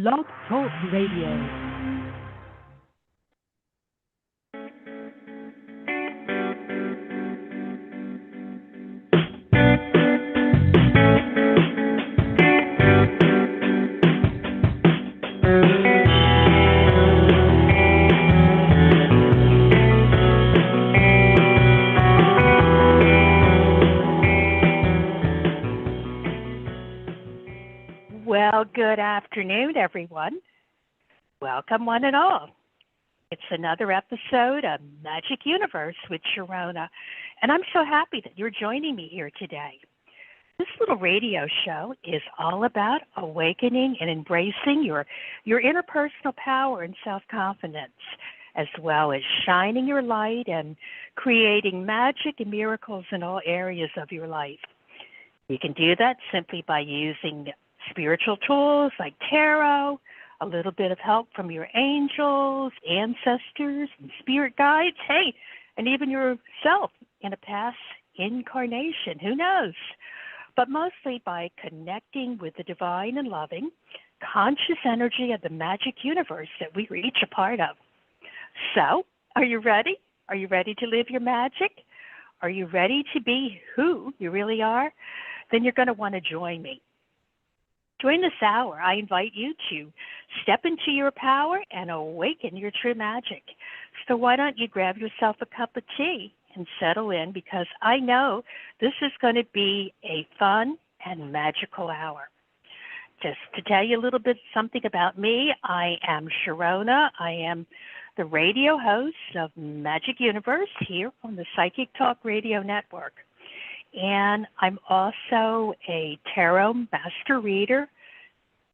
Blog Talk Radio. Well, good afternoon, everyone. Welcome, one and all. It's another episode of Magic Universe with Sharonah, and I'm so happy that you're joining me here today. This little radio show is all about awakening and embracing your interpersonal power and self-confidence, as well as shining your light and creating magic and miracles in all areas of your life. You can do that simply by using spiritual tools like tarot, a little bit of help from your angels, ancestors, and spirit guides, hey, and even yourself in a past incarnation, who knows? But mostly by connecting with the divine and loving, conscious energy of the magic universe that we are each a part of. So, are you ready? Are you ready to live your magic? Are you ready to be who you really are? Then you're going to want to join me. During this hour, I invite you to step into your power and awaken your true magic. So why don't you grab yourself a cup of tea and settle in, because I know this is going to be a fun and magical hour. Just to tell you a little bit something about me, I am Sharonah. I am the radio host of Magic Universe here on the Psychic Talk Radio Network. And I'm also a tarot master reader,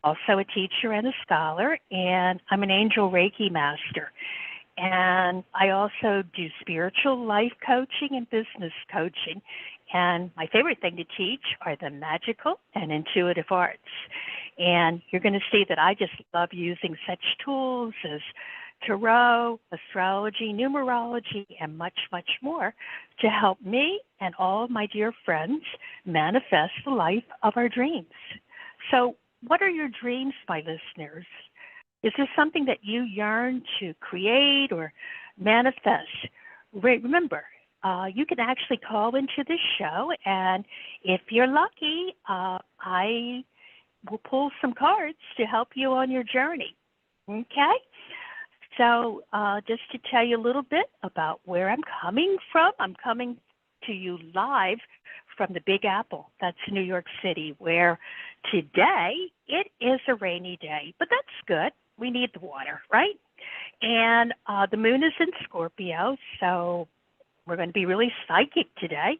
also a teacher and a scholar, and I'm an angel Reiki master. And I also do spiritual life coaching and business coaching. And my favorite thing to teach are the magical and intuitive arts. And you're going to see that I just love using such tools as tarot, astrology, numerology, and much, much more to help me and all of my dear friends manifest the life of our dreams. So what are your dreams, my listeners? Is there something that you yearn to create or manifest? Remember, you can actually call into this show, and if you're lucky, I will pull some cards to help you on your journey. Okay? So just to tell you a little bit about where I'm coming from, I'm coming to you live from the Big Apple. That's New York City, where today it is a rainy day, but that's good. We need the water, right? And the moon is in Scorpio, so we're going to be really psychic today.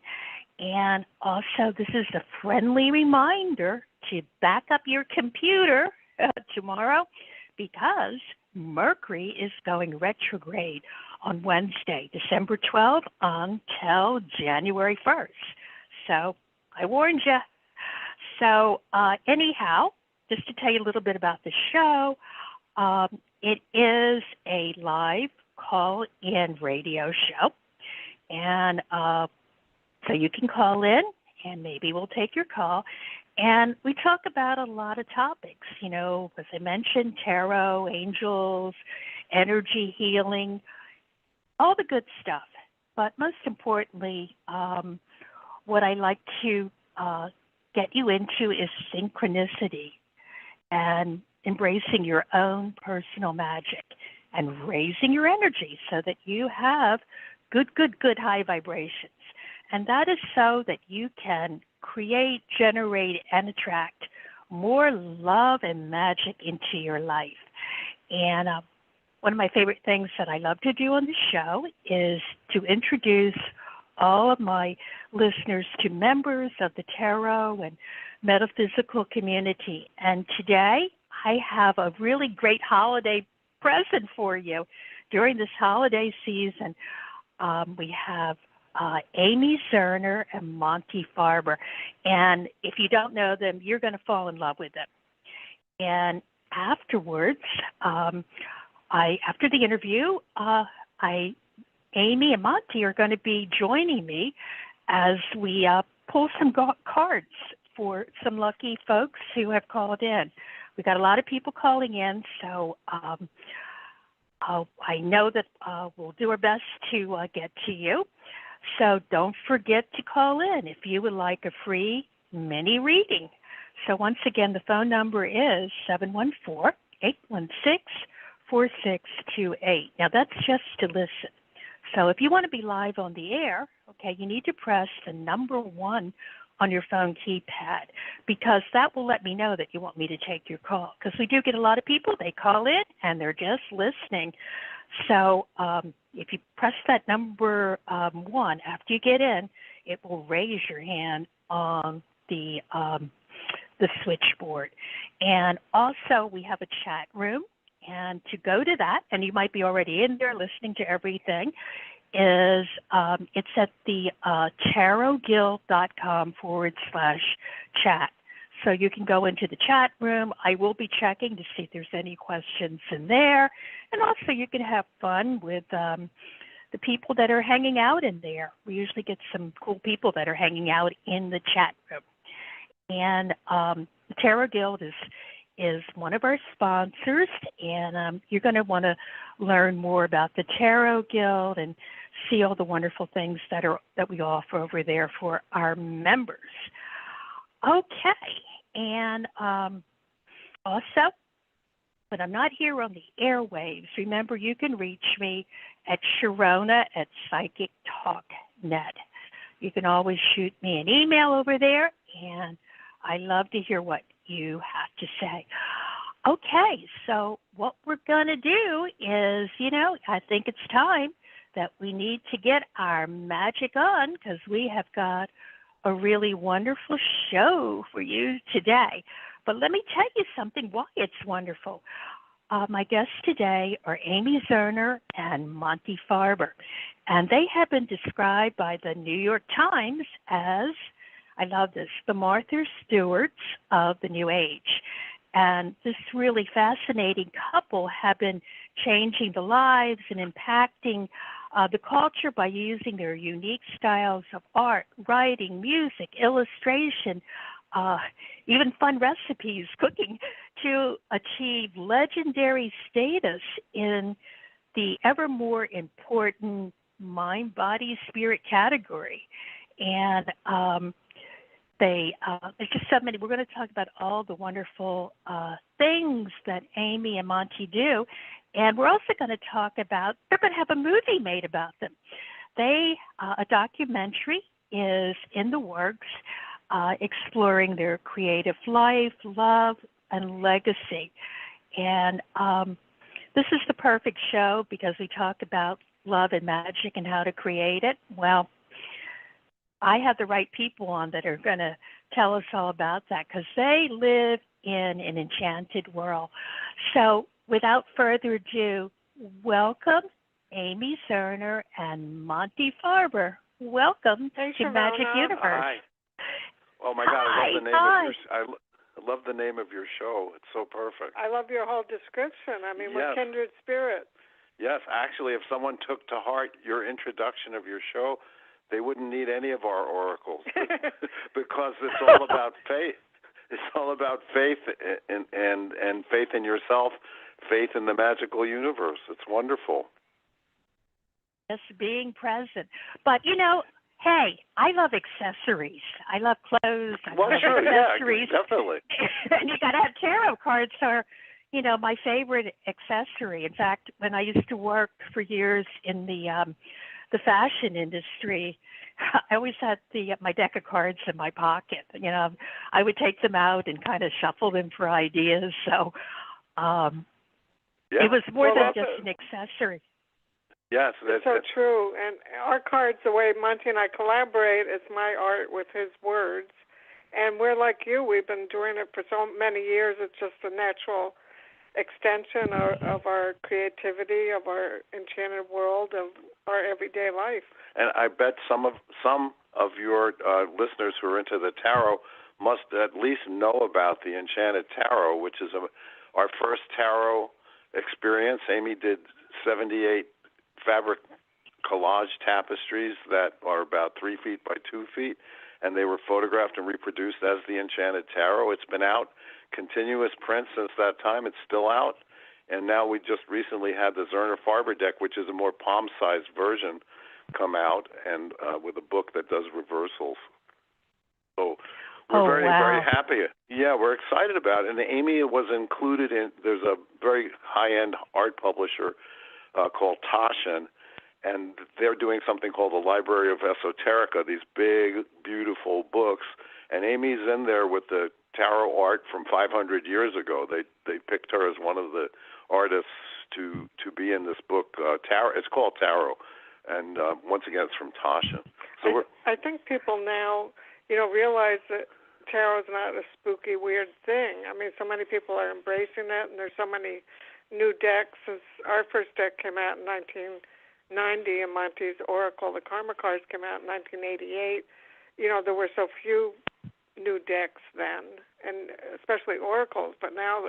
And also, this is a friendly reminder to back up your computer tomorrow, because Mercury is going retrograde on Wednesday, December 12th until January 1st. So I warned you. So anyhow, just to tell you a little bit about the show, it is a live call-in radio show. And so you can call in, and maybe we'll take your call. And we talk about a lot of topics, you know, as I mentioned, tarot, angels, energy healing, all the good stuff. But most importantly, what I like to get you into is synchronicity and embracing your own personal magic and raising your energy so that you have good high vibrations. And that is so that you can create, generate, and attract more love and magic into your life. And one of my favorite things that I love to do on the show is to introduce all of my listeners to members of the tarot and metaphysical community. And today I have a really great holiday present for you. During this holiday season, we have Amy Zerner and Monte Farber. And if you don't know them, you're going to fall in love with them. And afterwards, after the interview, Amy and Monte are going to be joining me as we pull some cards for some lucky folks who have called in. We got a lot of people calling in, so I know that we'll do our best to get to you. So don't forget to call in if you would like a free mini reading. So once again, the phone number is 714-816-4628. Now that's just to listen. So if you want to be live on the air, okay, you need to press the number 1 on your phone keypad, because that will let me know that you want me to take your call. Because we do get a lot of people, they call in and they're just listening. So if you press that number 1 after you get in, it will raise your hand on the switchboard. And also we have a chat room, and to go to that, and you might be already in there listening to everything, is it's at the tarotguild.com/chat. So you can go into the chat room. I will be checking to see if there's any questions in there. And also you can have fun with the people that are hanging out in there. We usually get some cool people that are hanging out in the chat room. And the Tarot Guild is one of our sponsors, and you're going to want to learn more about the Tarot Guild and see all the wonderful things that we offer over there for our members. Okay, and also, when I'm not here on the airwaves, remember you can reach me at Sharonah at Psychic Talk Net. You can always shoot me an email over there, and I love to hear what you have to say. Okay, so what we're going to do is, I think it's time that we need to get our magic on, because we have got a really wonderful show for you today. But let me tell you something, why it's wonderful. My guests today are Amy Zerner and Monte Farber, and they have been described by the New York Times as, I love this, the Martha Stewarts of the New Age. And this really fascinating couple have been changing the lives and impacting the culture by using their unique styles of art, writing, music, illustration, even fun recipes, cooking, to achieve legendary status in the ever more important mind, body, spirit category. And there's just so many. We're going to talk about all the wonderful things that Amy and Monte do. And we're also going to talk about, they're going to have a movie made about them. A documentary is in the works, exploring their creative life, love, and legacy. And this is the perfect show because we talk about love and magic and how to create it. Well, I have the right people on that are going to tell us all about that, because they live in an enchanted world. So without further ado, welcome Amy Zerner and Monte Farber. Welcome to Magic Universe. Hi. Oh my God, I love the name of your. I love the name of your show. It's so perfect. I love your whole description. I mean, we're kindred spirits. Yes, actually, if someone took to heart your introduction of your show, they wouldn't need any of our oracles because it's all about faith. It's all about faith and faith in yourself, faith in the magical universe. It's wonderful. Just being present. But, hey, I love accessories. I love clothes. I love accessories. Yeah, definitely. And you got to have tarot cards are, my favorite accessory. In fact, when I used to work for years in the fashion industry, I always had my deck of cards in my pocket. I would take them out and kind of shuffle them for ideas. So it was more than just an accessory. Yes, that's so true. And our cards, the way Monte and I collaborate, it's my art with his words. And we're like you. We've been doing it for so many years. It's just a natural extension of our creativity, of our enchanted world, of our everyday life. And I bet some of your listeners who are into the tarot must at least know about the Enchanted Tarot, which is our first tarot experience. Amy did 78 fabric collage tapestries that are about 3 feet by 2 feet, and they were photographed and reproduced as the Enchanted Tarot. It's been out continuous print since that time. It's still out. And now we just recently had the Zerner Farber deck, which is a more palm-sized version, come out, and with a book that does reversals. So we're very happy. Yeah, we're excited about it. And Amy was included in, there's a very high-end art publisher called Taschen, and they're doing something called the Library of Esoterica, these big, beautiful books. And Amy's in there with the tarot art from 500 years ago. They picked her as one of the artists to be in this book. Tarot. It's called Tarot, and once again, it's from Taschen. So I think people now, realize that tarot is not a spooky, weird thing. I mean, so many people are embracing it, and there's so many new decks. Since our first deck came out in 1990, and Monte's Oracle, the Karma cards, came out in 1988. There were so few new decks then, and especially oracles. But now,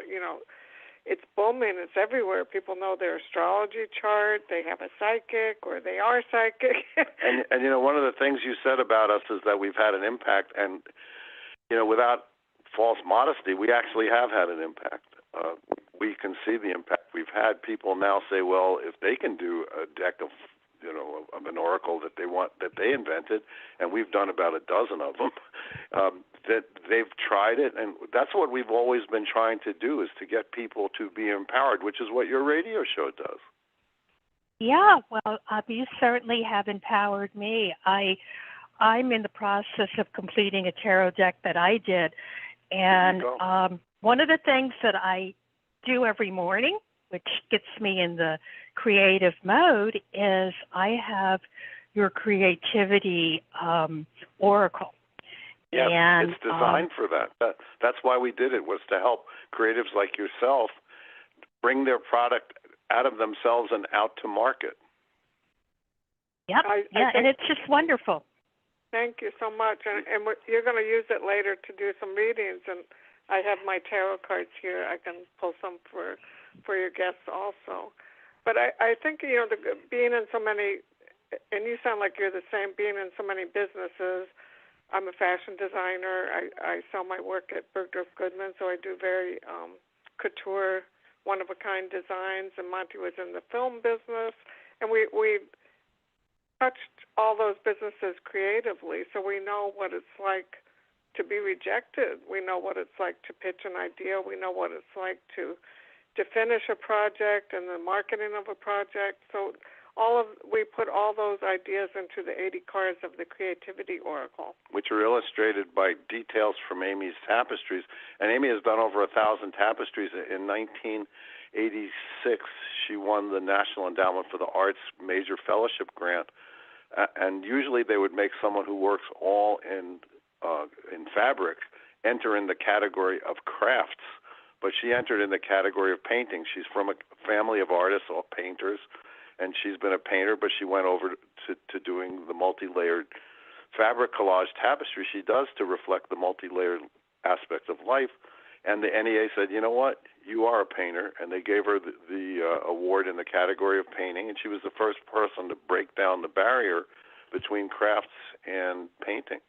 it's booming. It's everywhere. People know their astrology chart. They have a psychic, or they are psychic. and one of the things you said about us is that we've had an impact, and without false modesty, we actually have had an impact. We can see the impact. We've had people now say, well, if they can do a deck of an oracle that they invented, and we've done about a dozen of them, that they've tried it, and that's what we've always been trying to do, is to get people to be empowered, which is what your radio show does. Yeah, well, you certainly have empowered me. I'm in the process of completing a tarot deck that I did, and one of the things that I do every morning, which gets me in the creative mode, is I have your creativity oracle. Yes, and, it's designed for that. That's why we did it, was to help creatives like yourself bring their product out of themselves and out to market. Yep, and it's just wonderful. Thank you so much. And you're going to use it later to do some readings, and I have my tarot cards here. I can pull some for your guests also. But I think, being in so many, and you sound like you're the same, being in so many businesses. I'm a fashion designer. I sell my work at Bergdorf Goodman, so I do very couture, one-of-a-kind designs, and Monte was in the film business. And we touched all those businesses creatively, so we know what it's like to be rejected. We know what it's like to pitch an idea. We know what it's like to finish a project and the marketing of a project. So we put all those ideas into the 80 cards of the Creativity Oracle, which are illustrated by details from Amy's tapestries. And Amy has done over 1,000 tapestries. In 1986, she won the National Endowment for the Arts Major Fellowship Grant. And usually they would make someone who works all in fabric enter in the category of crafts. But she entered in the category of painting. She's from a family of artists, all painters, and she's been a painter, but she went over to doing the multi-layered fabric collage tapestry she does to reflect the multi-layered aspect of life. And the NEA said, you know what, you are a painter, and they gave her the award in the category of painting, and she was the first person to break down the barrier between crafts and painting.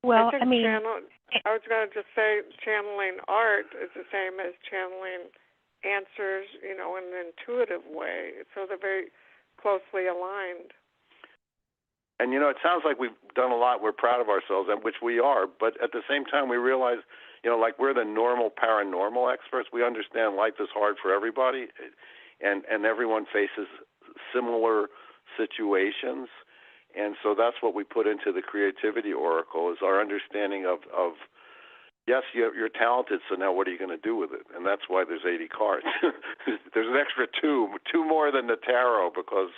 Well, I was going to just say channeling art is the same as channeling answers, in an intuitive way. So they're very closely aligned. And, it sounds like we've done a lot. We're proud of ourselves, and which we are. But at the same time, we realize, like we're the normal paranormal experts. We understand life is hard for everybody, and everyone faces similar situations. And so that's what we put into the Creativity Oracle, is our understanding of yes, you're talented, so now what are you going to do with it? And that's why there's 80 cards. There's an extra two more than the tarot, because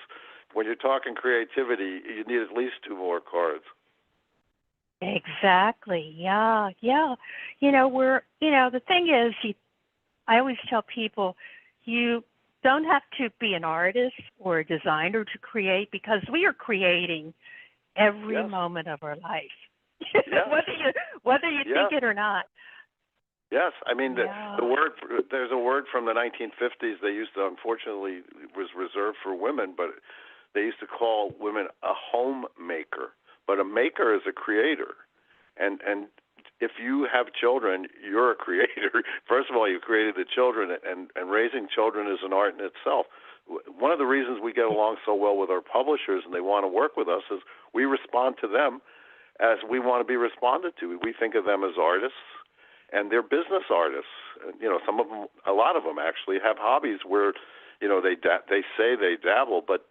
when you're talking creativity, you need at least 2 more cards. Exactly. Yeah. The thing is, I always tell people, you don't have to be an artist or a designer to create, because we are creating every moment of our life, whether you think it or not. Yes, I mean the word. There's a word from the 1950s. They used to, unfortunately, it was reserved for women, but they used to call women a homemaker. But a maker is a creator, and if you have children, you're a creator. First of all, you created the children, and raising children is an art in itself. One of the reasons we get along so well with our publishers and they want to work with us is we respond to them as we want to be responded to. We think of them as artists, and they're business artists. Some of them, a lot of them actually have hobbies where, they say they dabble, but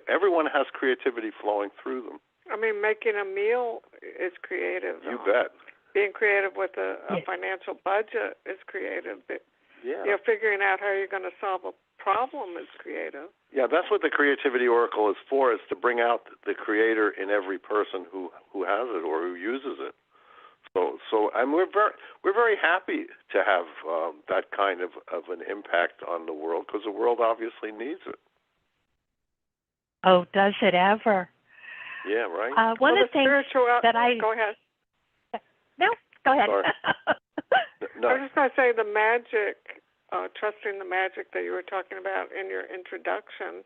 everyone has creativity flowing through them. I mean, making a meal is creative. You bet. Being creative with a financial budget is creative. Yeah. Figuring out how you're going to solve a problem is creative. Yeah, that's what the Creativity Oracle is for, is to bring out the creator in every person who has it or who uses it. So and we're very happy to have that kind of an impact on the world, because the world obviously needs it. Oh, does it ever? Yeah, right. One of the things that Go ahead. No, go ahead. Sorry. No. I was just going to say the magic, trusting the magic that you were talking about in your introduction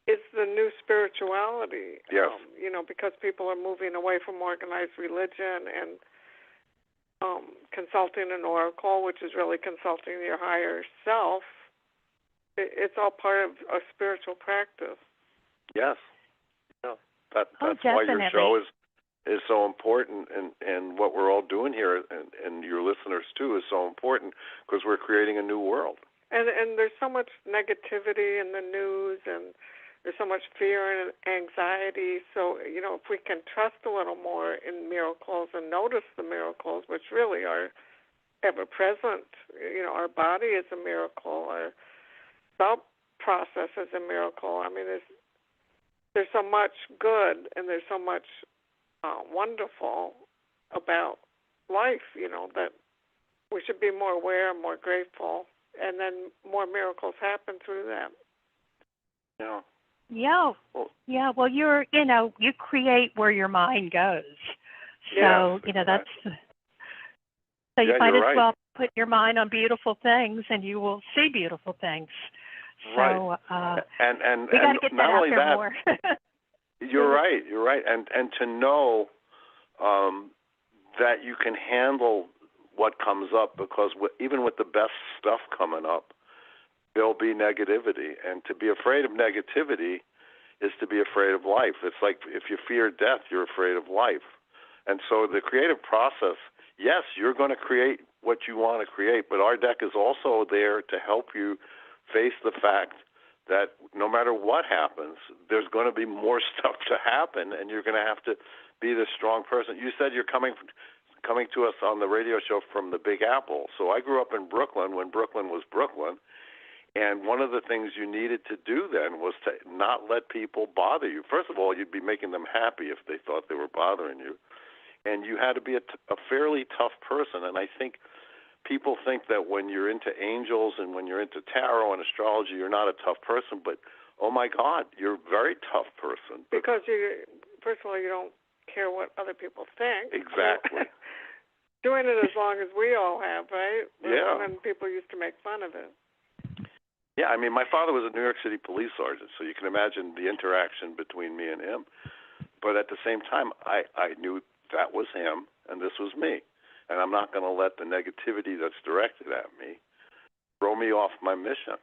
is the new spirituality. Yes. Because people are moving away from organized religion and consulting an oracle, which is really consulting your higher self. It's all part of a spiritual practice. Yes. Yeah. That's definitely. why your show is so important, and what we're all doing here, and your listeners too, is so important, because we're creating a new world. And there's so much negativity in the news, and there's so much fear and anxiety. So, if we can trust a little more in miracles and notice the miracles, which really are ever present. Our body is a miracle. Our thought process is a miracle. I mean, there's so much good, and there's so much wonderful about life, that we should be more aware, more grateful, and then more miracles happen through that. Yeah. Yeah. Yeah. Well, you create where your mind goes. So, that's. So you might as well put your mind on beautiful things, and you will see beautiful things. So, right. And we got to get that out there more. You're right. And to know that you can handle what comes up, because even with the best stuff coming up, there'll be negativity. And to be afraid of negativity is to be afraid of life. It's like if you fear death, you're afraid of life. And so the creative process, yes, you're going to create what you want to create, but our deck is also there to help you face the fact that no matter what happens, there's going to be more stuff to happen, and you're going to have to be this strong person. You said you're coming to us on the radio show from the Big Apple. So I grew up in Brooklyn when Brooklyn was Brooklyn, and one of the things you needed to do then was to not let people bother you. First of all, you'd be making them happy if they thought they were bothering you, and you had to be a fairly tough person. And I think people think that when you're into angels and when you're into tarot and astrology, you're not a tough person, but oh my God, you're a very tough person. Because first of all, you don't care what other people think. Exactly. Doing it as long as we all have, right? Yeah. And people used to make fun of it. Yeah, I mean, my father was a New York City police sergeant, so you can imagine the interaction between me and him. But at the same time, I knew that was him and this was me. And I'm not going to let the negativity that's directed at me throw me off my mission.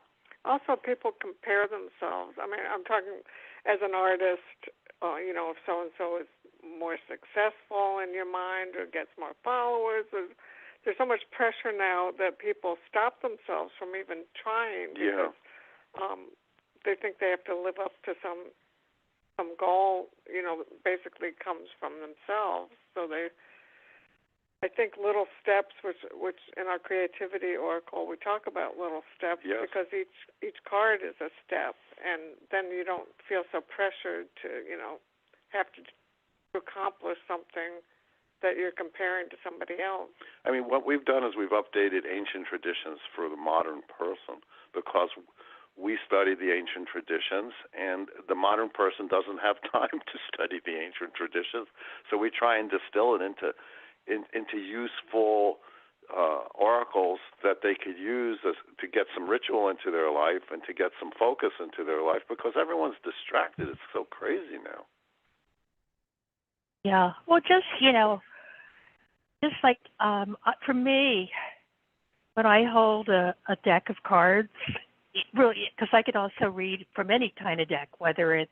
Also, people compare themselves. I mean, I'm talking as an artist, if so-and-so is more successful in your mind or gets more followers. There's so much pressure now that people stop themselves from even trying because they think they have to live up to some goal, basically comes from themselves. So I think little steps, which in our Creativity Oracle we talk about little steps, because each card is a step, and then you don't feel so pressured to have to accomplish something that you're comparing to somebody else. I mean, what we've done is we've updated ancient traditions for the modern person, because we study the ancient traditions, and the modern person doesn't have time to study the ancient traditions, so we try and distill it into useful oracles that they could use to get some ritual into their life and to get some focus into their life, because everyone's distracted. It's so crazy now. Yeah. Well, just just like for me, when I hold a deck of cards, really, because I could also read from any kind of deck, whether it's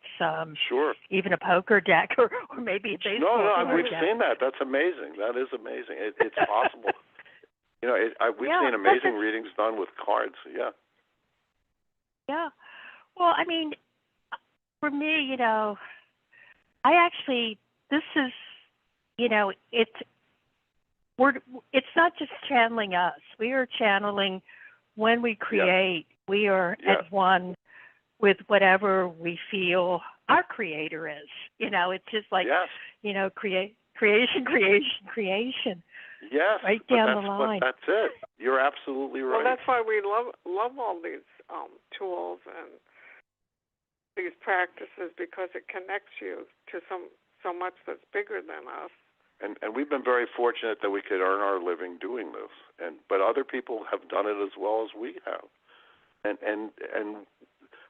Sure. even a poker deck or maybe a baseball card we've deck. seen that. That's amazing. That is amazing. It's possible. We've Yeah, seen amazing readings done with cards. Yeah. Yeah. Well, I mean, for me, I actually, this is, it's not just channeling us. We are channeling when we create. Yeah. We are at one with whatever we feel our creator is. It's just like, creation. Yes. Right down the line. But that's it. You're absolutely right. Well, that's why we love all these tools and these practices, because it connects you to so much that's bigger than us. And we've been very fortunate that we could earn our living doing this. But other people have done it as well as we have. And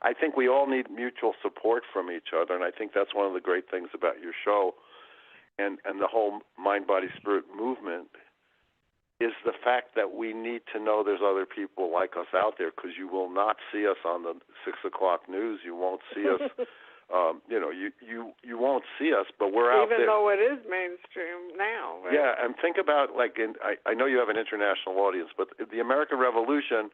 I think we all need mutual support from each other, and I think that's one of the great things about your show and the whole mind, body, spirit movement is the fact that we need to know there's other people like us out there, because you will not see us on the 6 o'clock news. You won't see us. You won't see us, but we're out there. Even though it is mainstream now. Right? Yeah, and think about, I know you have an international audience, but the American Revolution,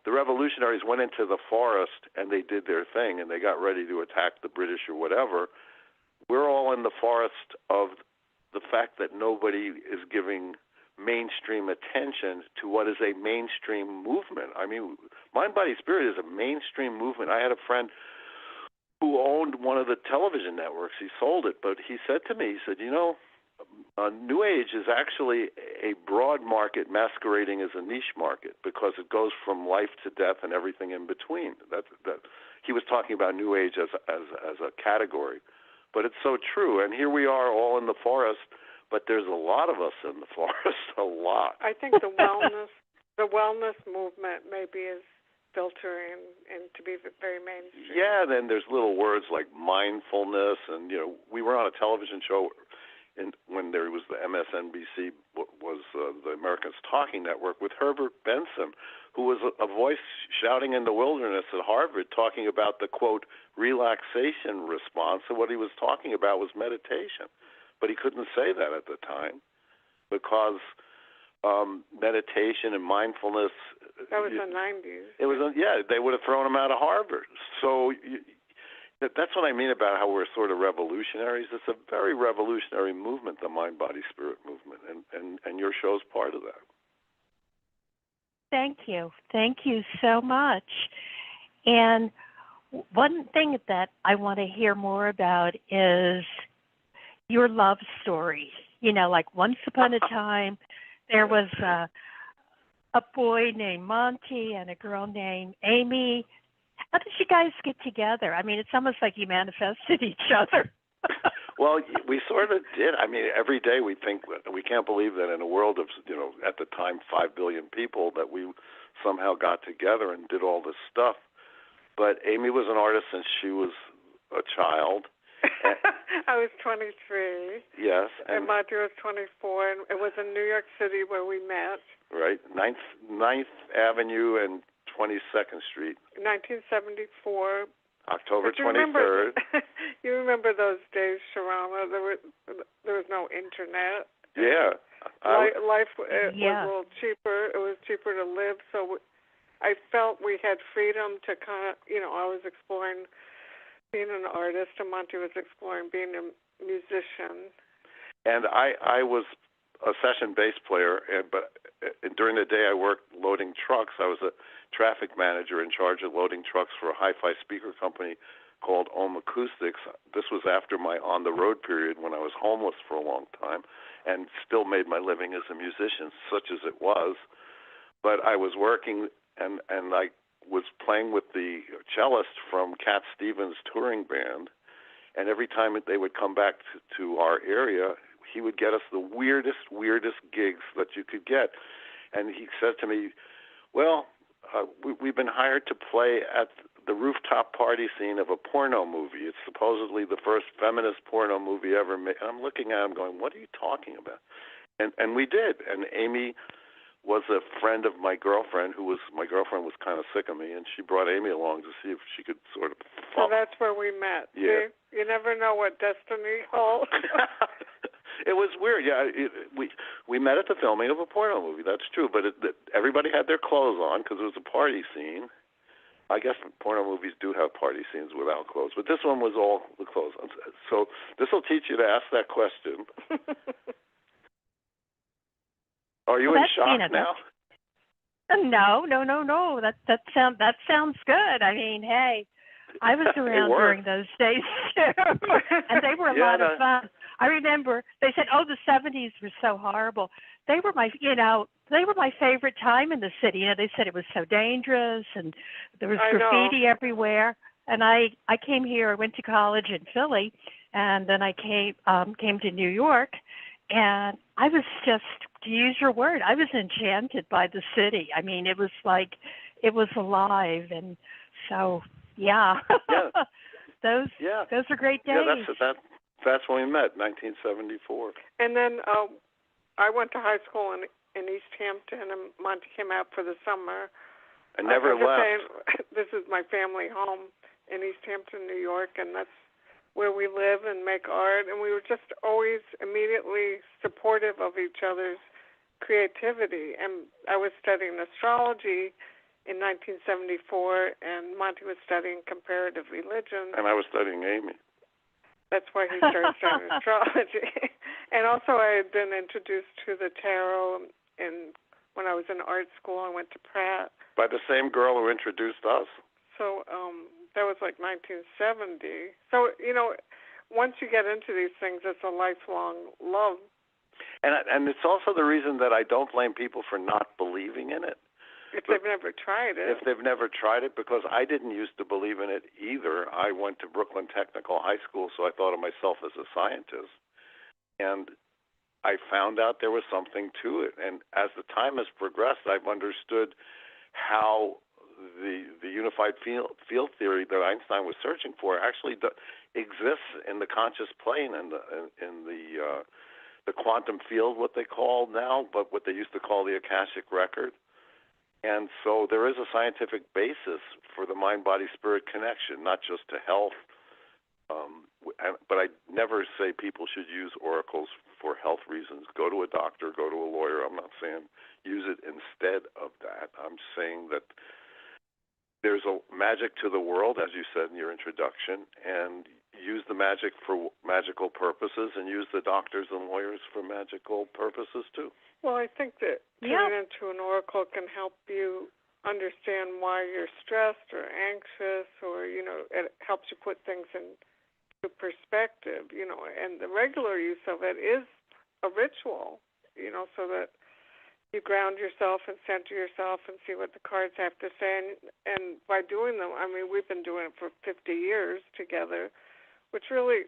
the revolutionaries went into the forest and they did their thing and they got ready to attack the British or whatever. We're all in the forest of the fact that nobody is giving mainstream attention to what is a mainstream movement. I mean, Mind, Body, Spirit is a mainstream movement. I had a friend who owned one of the television networks. He sold it, but he said to me, he said, New Age is actually a broad market masquerading as a niche market, because it goes from life to death and everything in between. That he was talking about New Age as a category, but it's so true. And here we are all in the forest, but there's a lot of us in the forest, a lot. I think the wellness movement maybe is filtering and to be very mainstream. Yeah, then there's little words like mindfulness, and we were on a television show when there was the MSNBC, was the Americans Talking Network, with Herbert Benson, who was a voice shouting in the wilderness at Harvard, talking about the, quote, relaxation response, and what he was talking about was meditation. But he couldn't say that at the time, because meditation and mindfulness. That was the 90s. It was, they would have thrown him out of Harvard. So that's what I mean about how we're sort of revolutionaries. It's a very revolutionary movement, the Mind, Body, Spirit movement, and your show's part of that. Thank you. Thank you so much. And one thing that I want to hear more about is your love story. Like once upon a time, there was a boy named Monty and a girl named Amy. How did you guys get together? I mean, it's almost like you manifested each other. Well, we sort of did. I mean, every day we think, we can't believe that in a world of, at the time 5 billion people, that we somehow got together and did all this stuff. But Amy was an artist since she was a child. I was 23. Yes. And Monty was 24, and it was in New York City where we met. Right, 9th Avenue and 22nd Street. 1974. October 23rd. You remember those days, Sharonah? There was no internet. Yeah. Life was a little cheaper. It was cheaper to live, so I felt we had freedom to kind of, I was exploring being an artist, and Monty was exploring being a musician. And I was a session bass player, but during the day I worked loading trucks. I was a traffic manager in charge of loading trucks for a hi-fi speaker company called Ohm Acoustics. This was after my on-the-road period when I was homeless for a long time and still made my living as a musician, such as it was. But I was working, and I was playing with the cellist from Cat Stevens' touring band, and every time they would come back to our area, he would get us the weirdest gigs that you could get. And he said to me, well, we've been hired to play at the rooftop party scene of a porno movie. It's supposedly the first feminist porno movie ever made. And I'm looking at him going, what are you talking about? And we did. And Amy was a friend of my girlfriend my girlfriend was kind of sick of me, and she brought Amy along to see if she could sort of. So that's where we met. Yeah. See? You never know what destiny holds. It was weird. Yeah, we met at the filming of a porno movie. That's true, but everybody had their clothes on because it was a party scene. I guess porno movies do have party scenes without clothes, but this one was all the clothes on. So this will teach you to ask that question. Are you in shock now? No. That sounds good. I mean, hey, I was around during those days too, and they were a lot of fun. I remember they said, "Oh, the '70s were so horrible." They were my favorite time in the city. You know, they said it was so dangerous, and there was graffiti everywhere. And I came here. I went to college in Philly, and then I came to New York, and I was just, to use your word, I was enchanted by the city. I mean, it was like it was alive, and so yeah. Those are great days. Yeah, that's when we met, 1974. And then I went to high school in East Hampton, and Monte came out for the summer. I never left. This is my family home in East Hampton, New York, and that's where we live and make art. And we were just always immediately supportive of each other's creativity. And I was studying astrology in 1974, and Monte was studying comparative religion. And I was studying Amy. That's why he started studying astrology. And also I had been introduced to the tarot when I was in art school. I went to Pratt. By the same girl who introduced us? So that was like 1970. So, you know, once you get into these things, it's a lifelong love. And it's also the reason that I don't blame people for not believing in it. If they've never tried it. If they've never tried it, because I didn't used to believe in it either. I went to Brooklyn Technical High School, so I thought of myself as a scientist. And I found out there was something to it. And as the time has progressed, I've understood how the unified field theory that Einstein was searching for actually exists in the conscious plane and in the quantum field, what they call now, but what they used to call the Akashic record. And so there is a scientific basis for the mind-body-spirit connection, not just to health. But I never say people should use oracles for health reasons. Go to a doctor, go to a lawyer. I'm not saying use it instead of that. I'm saying that there's a magic to the world, as you said in your introduction, and use the magic for magical purposes and use the doctors and lawyers for magical purposes too. Well, I think that tuning into an oracle can help you understand why you're stressed or anxious, or, you know, it helps you put things into perspective, you know, and the regular use of it is a ritual, you know, so that you ground yourself and center yourself and see what the cards have to say. And by doing them, I mean, we've been doing it for 50 years together, which really,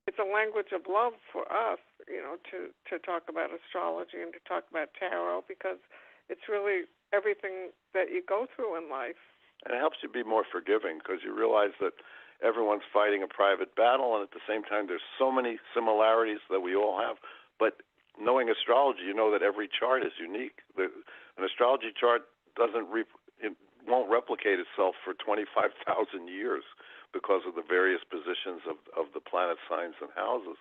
it's a language of love for us, you know, to talk about astrology and to talk about tarot, because it's really everything that you go through in life. And it helps you be more forgiving, because you realize that everyone's fighting a private battle, and at the same time there's so many similarities that we all have. But knowing astrology, you know that every chart is unique. An astrology chart won't replicate itself for 25,000 years because of the various positions of the planet signs and houses.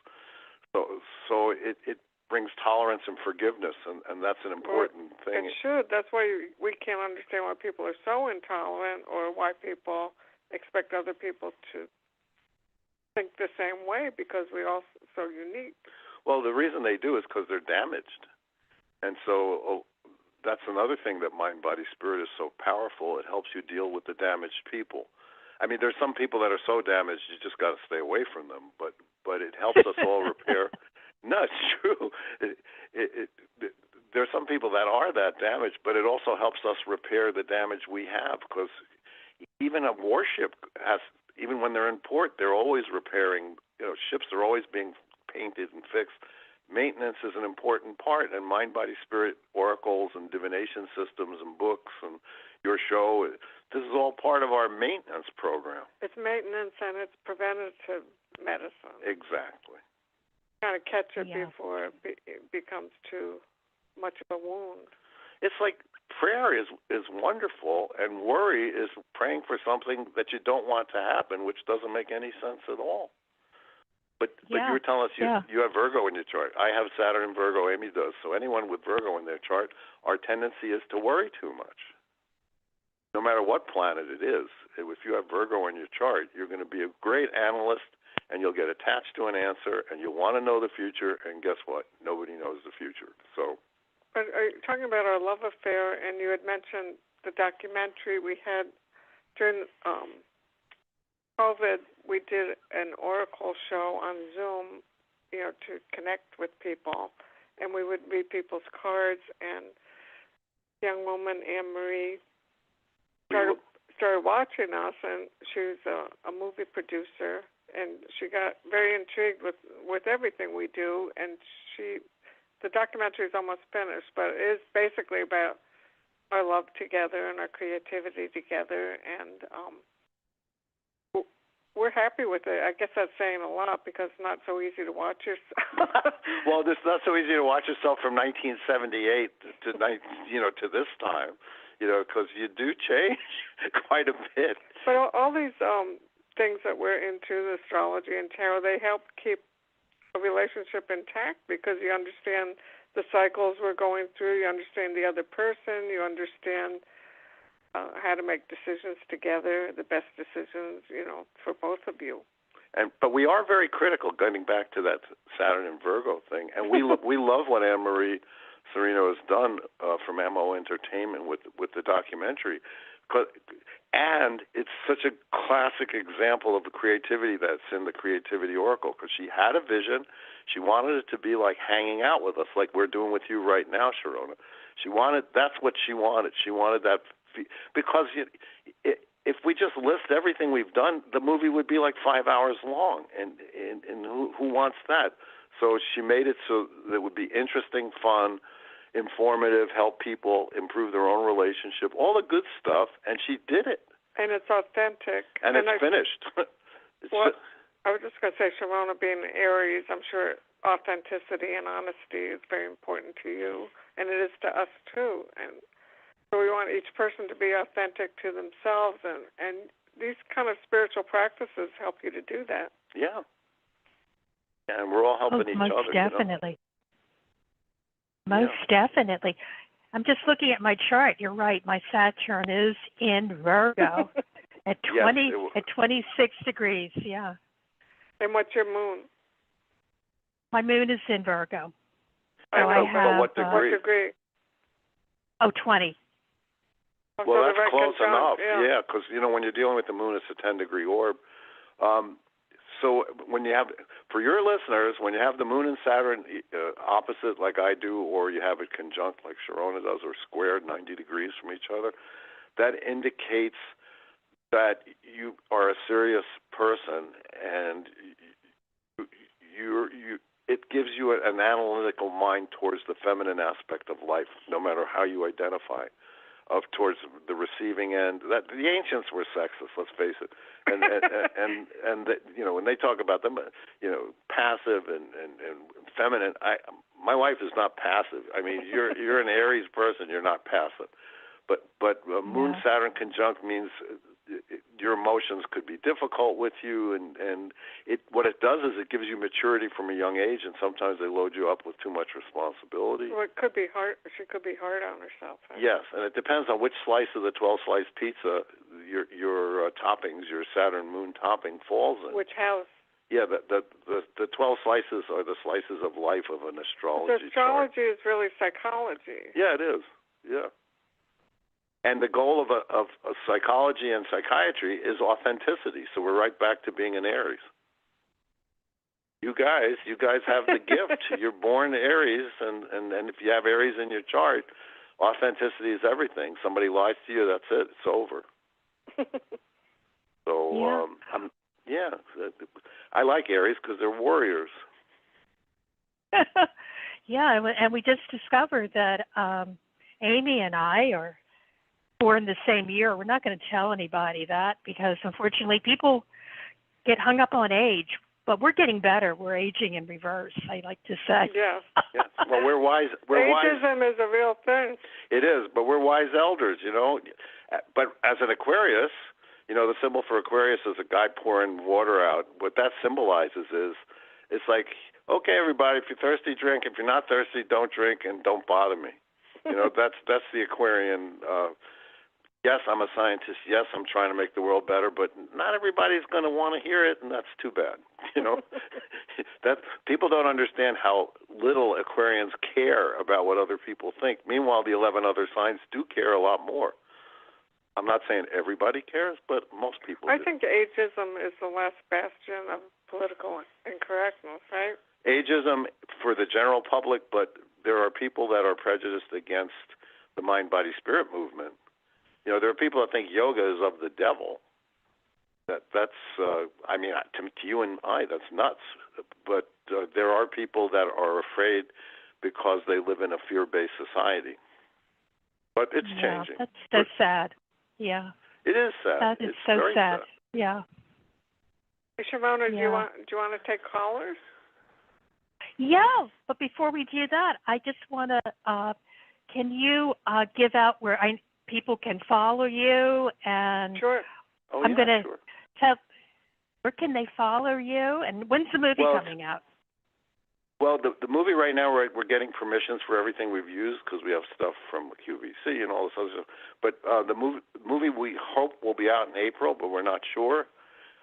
So it brings tolerance and forgiveness, and that's an important thing. It should. That's why we can't understand why people are so intolerant, or why people expect other people to think the same way, because we're all so unique. Well, the reason they do is because they're damaged. And so that's another thing that mind, body, spirit is so powerful. It helps you deal with the damaged people. I mean, there's some people that are so damaged you just got to stay away from them, but it helps us all repair. No, it's true. There's some people that are that damaged, but it also helps us repair the damage we have, because even a warship even when they're in port, they're always repairing. You know, ships are always being painted and fixed. Maintenance is an important part, and mind, body, spirit, oracles and divination systems and books and your show, this is all part of our maintenance program. It's maintenance and it's preventative medicine. Exactly. kind of catch it before it becomes too much of a wound. It's like prayer is wonderful, and worry is praying for something that you don't want to happen, which doesn't make any sense at all. But you were telling us you have Virgo in your chart. I have Saturn in Virgo. Amy does. So anyone with Virgo in their chart, our tendency is to worry too much. No matter what planet it is, if you have Virgo in your chart, you're going to be a great analyst, and you'll get attached to an answer, and you'll want to know the future. And guess what? Nobody knows the future. So. But are you talking about our love affair? And you had mentioned the documentary we had during COVID. We did an oracle show on Zoom, to connect with people, and we would read people's cards. And a young woman, Anne Marie, started watching us, and she was a movie producer, and she got very intrigued with everything we do. And the documentary is almost finished, but it is basically about our love together and our creativity together, and we're happy with it. I guess that's saying a lot because it's not so easy to watch yourself. Well, it's not so easy to watch yourself from 1978 to this time, because you do change quite a bit. But all these things that we're into, the astrology and tarot, they help keep a relationship intact because you understand the cycles we're going through, you understand the other person, you understand how to make decisions together, the best decisions, for both of you. But we are very critical, getting back to that Saturn and Virgo thing, and we love what Anne Marie Serino has done from MO Entertainment with the documentary, and it's such a classic example of the creativity that's in the Creativity Oracle, because she had a vision. She wanted it to be like hanging out with us, like we're doing with you right now, Sharonah. That's what she wanted. She wanted that, because if we just list everything we've done, the movie would be like 5 hours long, and who wants that? So she made it so that it would be interesting, fun, informative, help people improve their own relationship, all the good stuff, and she did it. And it's authentic. And it's finished. I was just going to say, Sharonah, being Aries, I'm sure authenticity and honesty is very important to you, and it is to us too. And so we want each person to be authentic to themselves, and these kind of spiritual practices help you to do that. Yeah. And we're all helping each other. Most definitely. Most definitely. I'm just looking at my chart. You're right. My Saturn is in Virgo at 26 degrees. Yeah. And what's your moon? My moon is in Virgo. So I have, what degree? What degree? 20. Well, that's close enough. Yeah, because when you're dealing with the moon, it's a 10-degree orb. So when you have, for your listeners, when you have the moon and Saturn opposite like I do, or you have it conjunct like Sharonah does, or squared 90 degrees from each other, that indicates that you are a serious person, and it gives you an analytical mind towards the feminine aspect of life, no matter how you identify. Towards the receiving end. That the ancients were sexist, let's face it, and when they talk about them, passive and feminine. My wife is not passive. I mean, you're an Aries person, you're not passive, but Moon Saturn conjunct means your emotions could be difficult with you, and what it does is it gives you maturity from a young age, and sometimes they load you up with too much responsibility. Well, it could be hard. She could be hard on herself. Yes, and it depends on which slice of the 12-slice pizza your toppings, your Saturn Moon topping falls in. Which house? Yeah, the 12 slices are the slices of life of an astrology. The astrology is really psychology. Yeah, it is. Yeah. And the goal of psychology and psychiatry is authenticity. So we're right back to being an Aries. You guys have the gift. You're born Aries, and if you have Aries in your chart, authenticity is everything. Somebody lies to you, that's it. It's over. So, I like Aries because they're warriors. Yeah, and we just discovered that Amy and I are born the same year. We're not going to tell anybody that because, unfortunately, people get hung up on age. But we're getting better. We're aging in reverse, I like to say. Yeah. Yeah. Well, we're wise. Ageism is a real thing. It is, but we're wise elders, But as an Aquarius, the symbol for Aquarius is a guy pouring water out. What that symbolizes is, it's like, okay, everybody, if you're thirsty, drink. If you're not thirsty, don't drink and don't bother me. That's the Aquarian. Yes, I'm a scientist. Yes, I'm trying to make the world better, but not everybody's going to want to hear it, and that's too bad. That people don't understand how little Aquarians care about what other people think. Meanwhile, the 11 other signs do care a lot more. I'm not saying everybody cares, but most people do. I think ageism is the last bastion of political incorrectness, right? Ageism for the general public, but there are people that are prejudiced against the mind-body-spirit movement. There are people that think yoga is of the devil. That's to you and I, that's nuts. But there are people that are afraid because they live in a fear-based society. But it's changing. That's so sad. Yeah. It is sad. That is so sad. Yeah. Hey, Sharonah, do you want to take callers? Yeah, but before we do that, I just want to. Can you give out where people can follow you? And sure. I'm going to tell. Where can they follow you? And when's the movie coming out? Well, the movie right now, we're getting permissions for everything we've used because we have stuff from QVC and all this other stuff. But the movie we hope will be out in April, but we're not sure.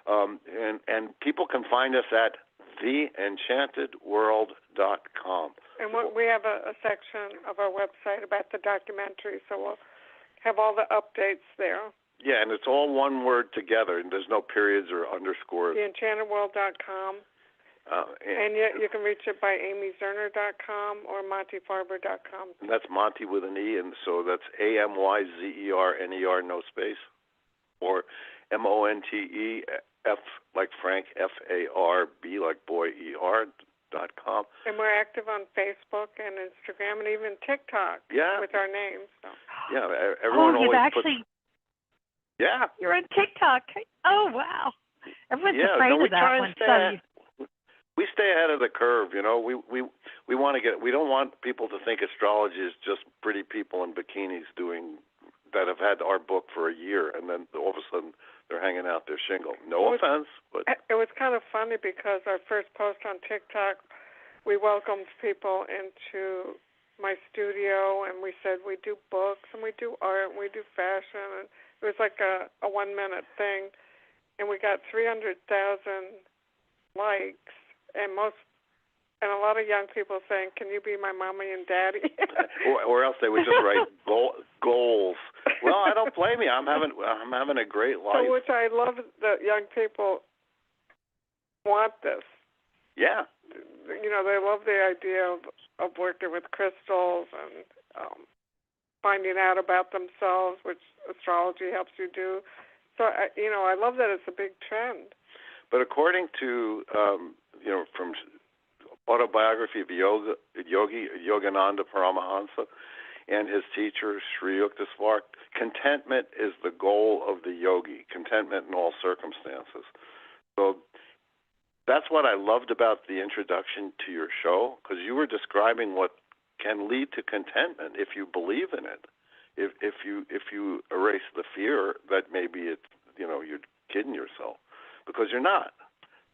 And people can find us at theenchantedworld.com. And we have a section of our website about the documentary, so we'll have all the updates there. Yeah, and it's all one word together, and there's no periods or underscores. Theenchantedworld.com. And you can reach it by amyzerner.com or montefarber.com. And that's Monte with an E, and so that's AMYZERNER, no space, or MONTEF like Frank, FARB like boy, ER.com. And we're active on Facebook and Instagram and even TikTok with our names. So. Yeah, everyone always actually. Yeah. You're on TikTok. Oh, wow. Everyone's afraid of that one. We stay ahead of the curve, We want to we don't want people to think astrology is just pretty people in bikinis that have had our book for a year, and then all of a sudden they're hanging out their shingle. No offense, but it was kind of funny because our first post on TikTok, we welcomed people into my studio, and we said we do books and we do art and we do fashion, and it was like a 1-minute thing, and we got 300,000 likes. And a lot of young people saying, "Can you be my mommy and daddy?" or else they would just write goals. Well, I don't blame you. I'm having a great life. So, which I love that young people want this. Yeah. They love the idea of working with crystals and finding out about themselves, which astrology helps you do. So, I love that it's a big trend. But according to from Autobiography of Yogi Yogananda Paramahansa and his teacher Sri Yukteswar, contentment is the goal of the yogi, contentment in all circumstances. So that's what I loved about the introduction to your show, because you were describing what can lead to contentment if you believe in it. If you erase the fear that maybe you're kidding yourself, because you're not.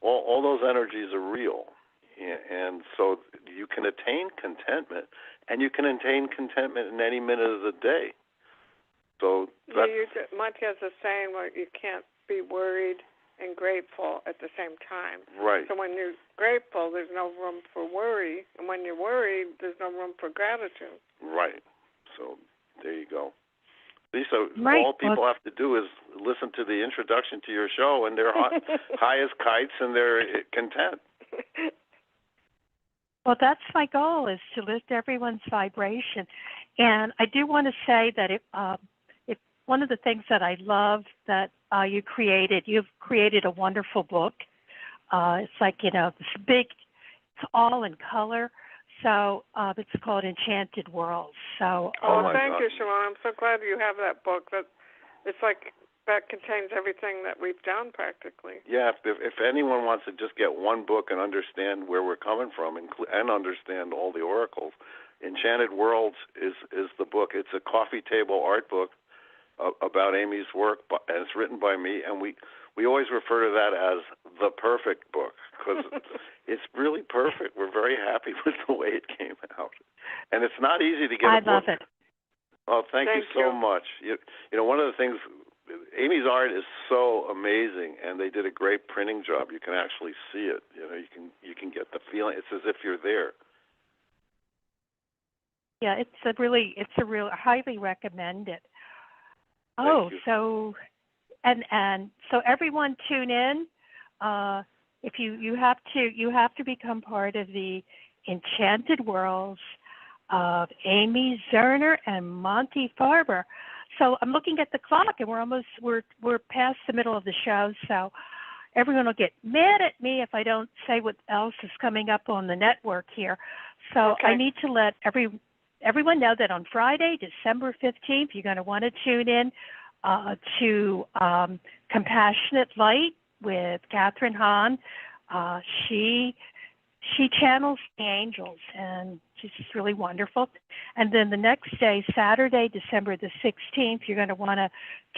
All those energies are real. And so you can attain contentment, and you can attain contentment in any minute of the day. So Monte has a saying where you can't be worried and grateful at the same time. Right. So when you're grateful, there's no room for worry, and when you're worried, there's no room for gratitude. Right. So there you go. So all people have to do is listen to the introduction to your show, and they're high as kites, and they're content. Well, that's my goal, is to lift everyone's vibration. And I do want to say that if one of the things that I love that you've created a wonderful book. It's like, this big, it's all in color. So it's called Enchanted World. So thank you, Sharonah. I'm so glad you have that book. It's like that contains everything that we've done practically. Yeah, if anyone wants to just get one book and understand where we're coming from and understand all the oracles, Enchanted Worlds is the book. It's a coffee table art book about Amy's work, and it's written by me, and we always refer to that as the perfect book because it's really perfect. We're very happy with the way it came out, and it's not easy to get a book. I love it. Oh, thank you so much. You know, one of the things, Amy's art is so amazing, and they did a great printing job. You can actually see it. You know, you can get the feeling. It's as if you're there. Yeah, it's a real highly recommend it. Thank you. So so everyone tune in. If you have to become part of the Enchanted Worlds of Amy Zerner and Monte Farber. So I'm looking at the clock, and we're past the middle of the show. So everyone will get mad at me if I don't say what else is coming up on the network here. So okay. I need to let everyone know that on Friday, December 15th, you're going to want to tune in to Compassionate Light with Catherine Hahn. She channels the angels, and she's just really wonderful. And then the next day, Saturday, December the 16th, you're going to want to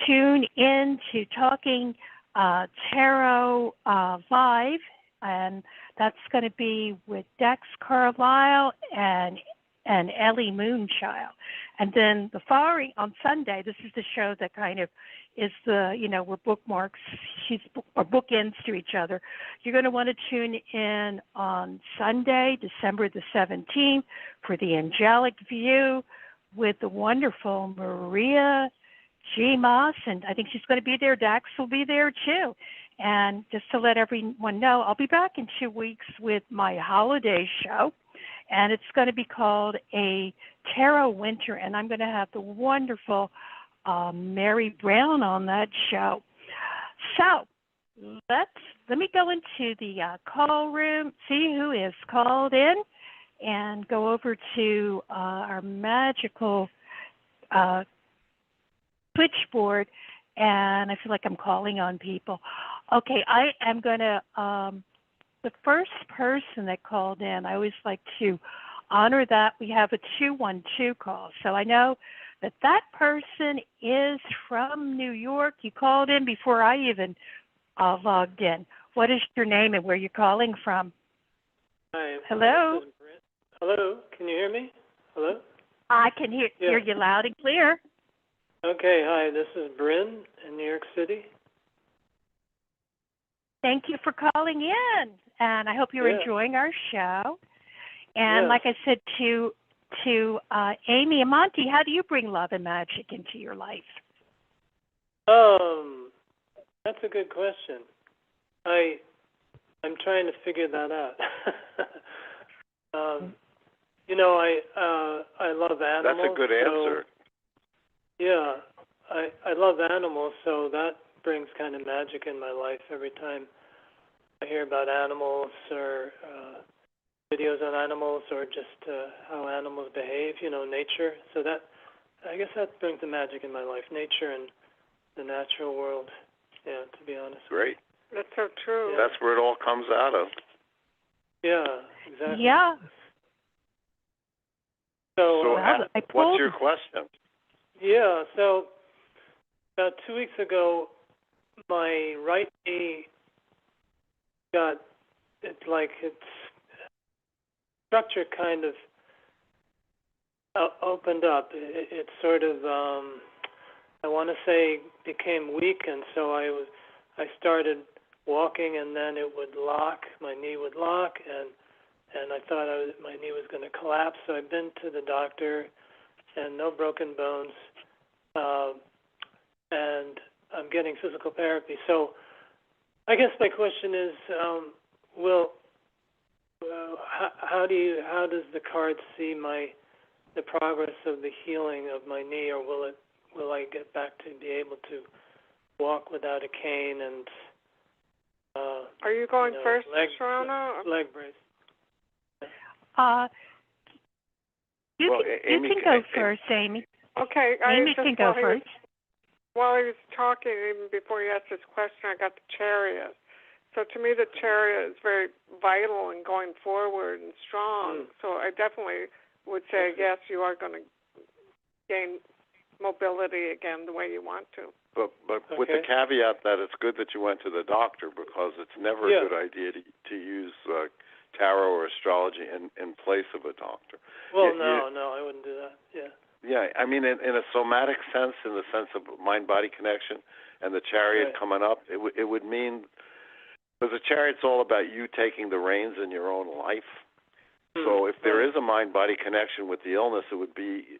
tune in to Talking Tarot Live, and that's going to be with Dex Carlisle and Ellie Moonchild. And then the following, on Sunday, this is the show that kind of is we're bookmarks, or bookends to each other. You're going to want to tune in on Sunday, December the 17th, for the Angelic View with the wonderful Maria G. Moss, and I think she's going to be there. Dax will be there too. And just to let everyone know, I'll be back in 2 weeks with my holiday show, and it's going to be called A Tarot Winter, and I'm going to have the wonderful Mary Brown on that show. So let me go into the call room, see who is called in, and go over to our magical switchboard, and I feel like I'm calling on people. Okay, I am going to, the first person that called in, I always like to honor that. We have a 212 call, so I know that person is from New York. You called in before I even logged in. What is your name and where you're calling from? Hi. Hello? Hello, can you hear me? Hello? I can hear you loud and clear. Okay, hi, this is Bryn in New York City. Thank you for calling in, and I hope you're enjoying our show. And like I said to Amy and Monte, how do you bring love and magic into your life? That's a good question. I'm trying to figure that out. I love animals. That's a good answer. I love animals, so that brings kind of magic in my life every time I hear about animals or videos on animals or just how animals behave, nature. So I guess that brings the magic in my life, nature and the natural world, to be honest. Great. That's so true. Yeah. That's where it all comes out of. Yeah, exactly. Yeah. So what's your question? Yeah, so about 2 weeks ago, my right knee its structure kind of opened up. It sort of, I want to say, became weak, and so I started walking, and then it would lock. My knee would lock, and I thought my knee was going to collapse. So I've been to the doctor, and no broken bones, and I'm getting physical therapy. So I guess my question is, how does the card see the progress of the healing of my knee, or will I get back to be able to walk without a cane and are you going first, Sharonah? Leg brace. You can go first, Amy. Okay. Amy can go first. while he was talking, even before he asked his question, I got the Chariot. So to me, the Chariot is very vital and going forward and strong. So I definitely would say, yes, you are going to gain mobility again the way you want to. But with the caveat that it's good that you went to the doctor, because it's never a good idea to use tarot or astrology in place of a doctor. Well, no, I wouldn't do that. Yeah. Yeah, I mean, in a somatic sense, in the sense of mind-body connection, and the Chariot coming up, it would mean, because the Chariot's all about you taking the reins in your own life. So if there is a mind-body connection with the illness, it would be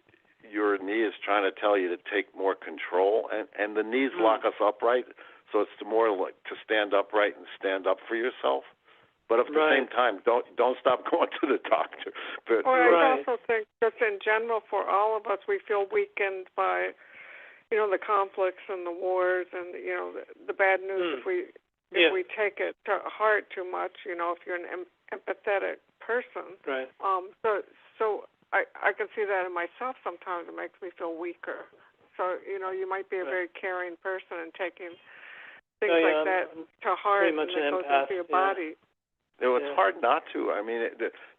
your knee is trying to tell you to take more control, and the knees lock us upright, so it's more like to stand upright and stand up for yourself. But at the same time, don't stop going to the doctor. But I also think just in general for all of us, we feel weakened by, the conflicts and the wars and the bad news. If we take it to heart too much, if you're an empathetic person. Right. So I can see that in myself. Sometimes it makes me feel weaker. So you might be a very caring person and taking things like that to heart, and it goes into your body. It's hard not to. I mean,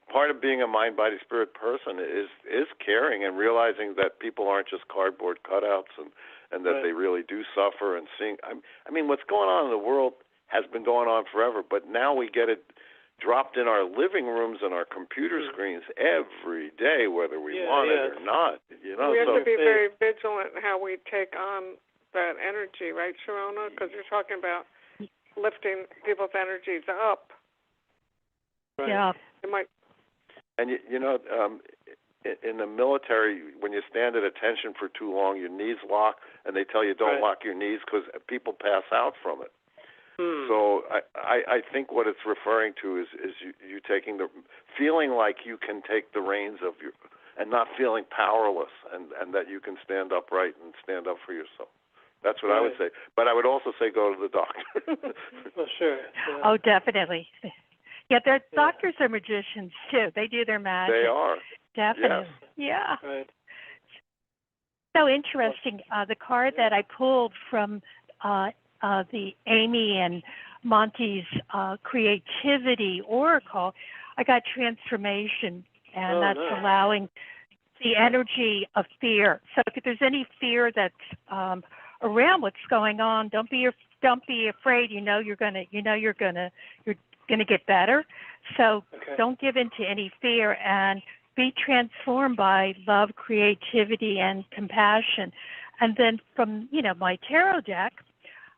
part of being a mind, body, spirit person is caring and realizing that people aren't just cardboard cutouts and that they really do suffer and seeing. I mean, what's going on in the world has been going on forever, but now we get it dropped in our living rooms and our computer screens every day, whether we want it or not. We have to be very vigilant in how we take on that energy, right, Sharonah? Because you're talking about lifting people's energies up. Right. Yeah. And in the military, when you stand at attention for too long, your knees lock, and they tell you don't lock your knees because people pass out from it. So I think what it's referring to is you taking feeling like you can take the reins of your, and not feeling powerless, and that you can stand upright and stand up for yourself. That's what I would say. But I would also say go to the doctor. Well, sure. Yeah. Oh, definitely. Yeah, the doctors are magicians too. They do their magic. They are. Definitely. Yes. Yeah. Right. So interesting. The card that I pulled from the Amy and Monte's creativity oracle, I got transformation, and that's allowing the energy of fear. So if there's any fear that's around what's going on, don't be afraid. You're gonna get better. So don't give in to any fear and be transformed by love, creativity, and compassion. And then from my tarot deck,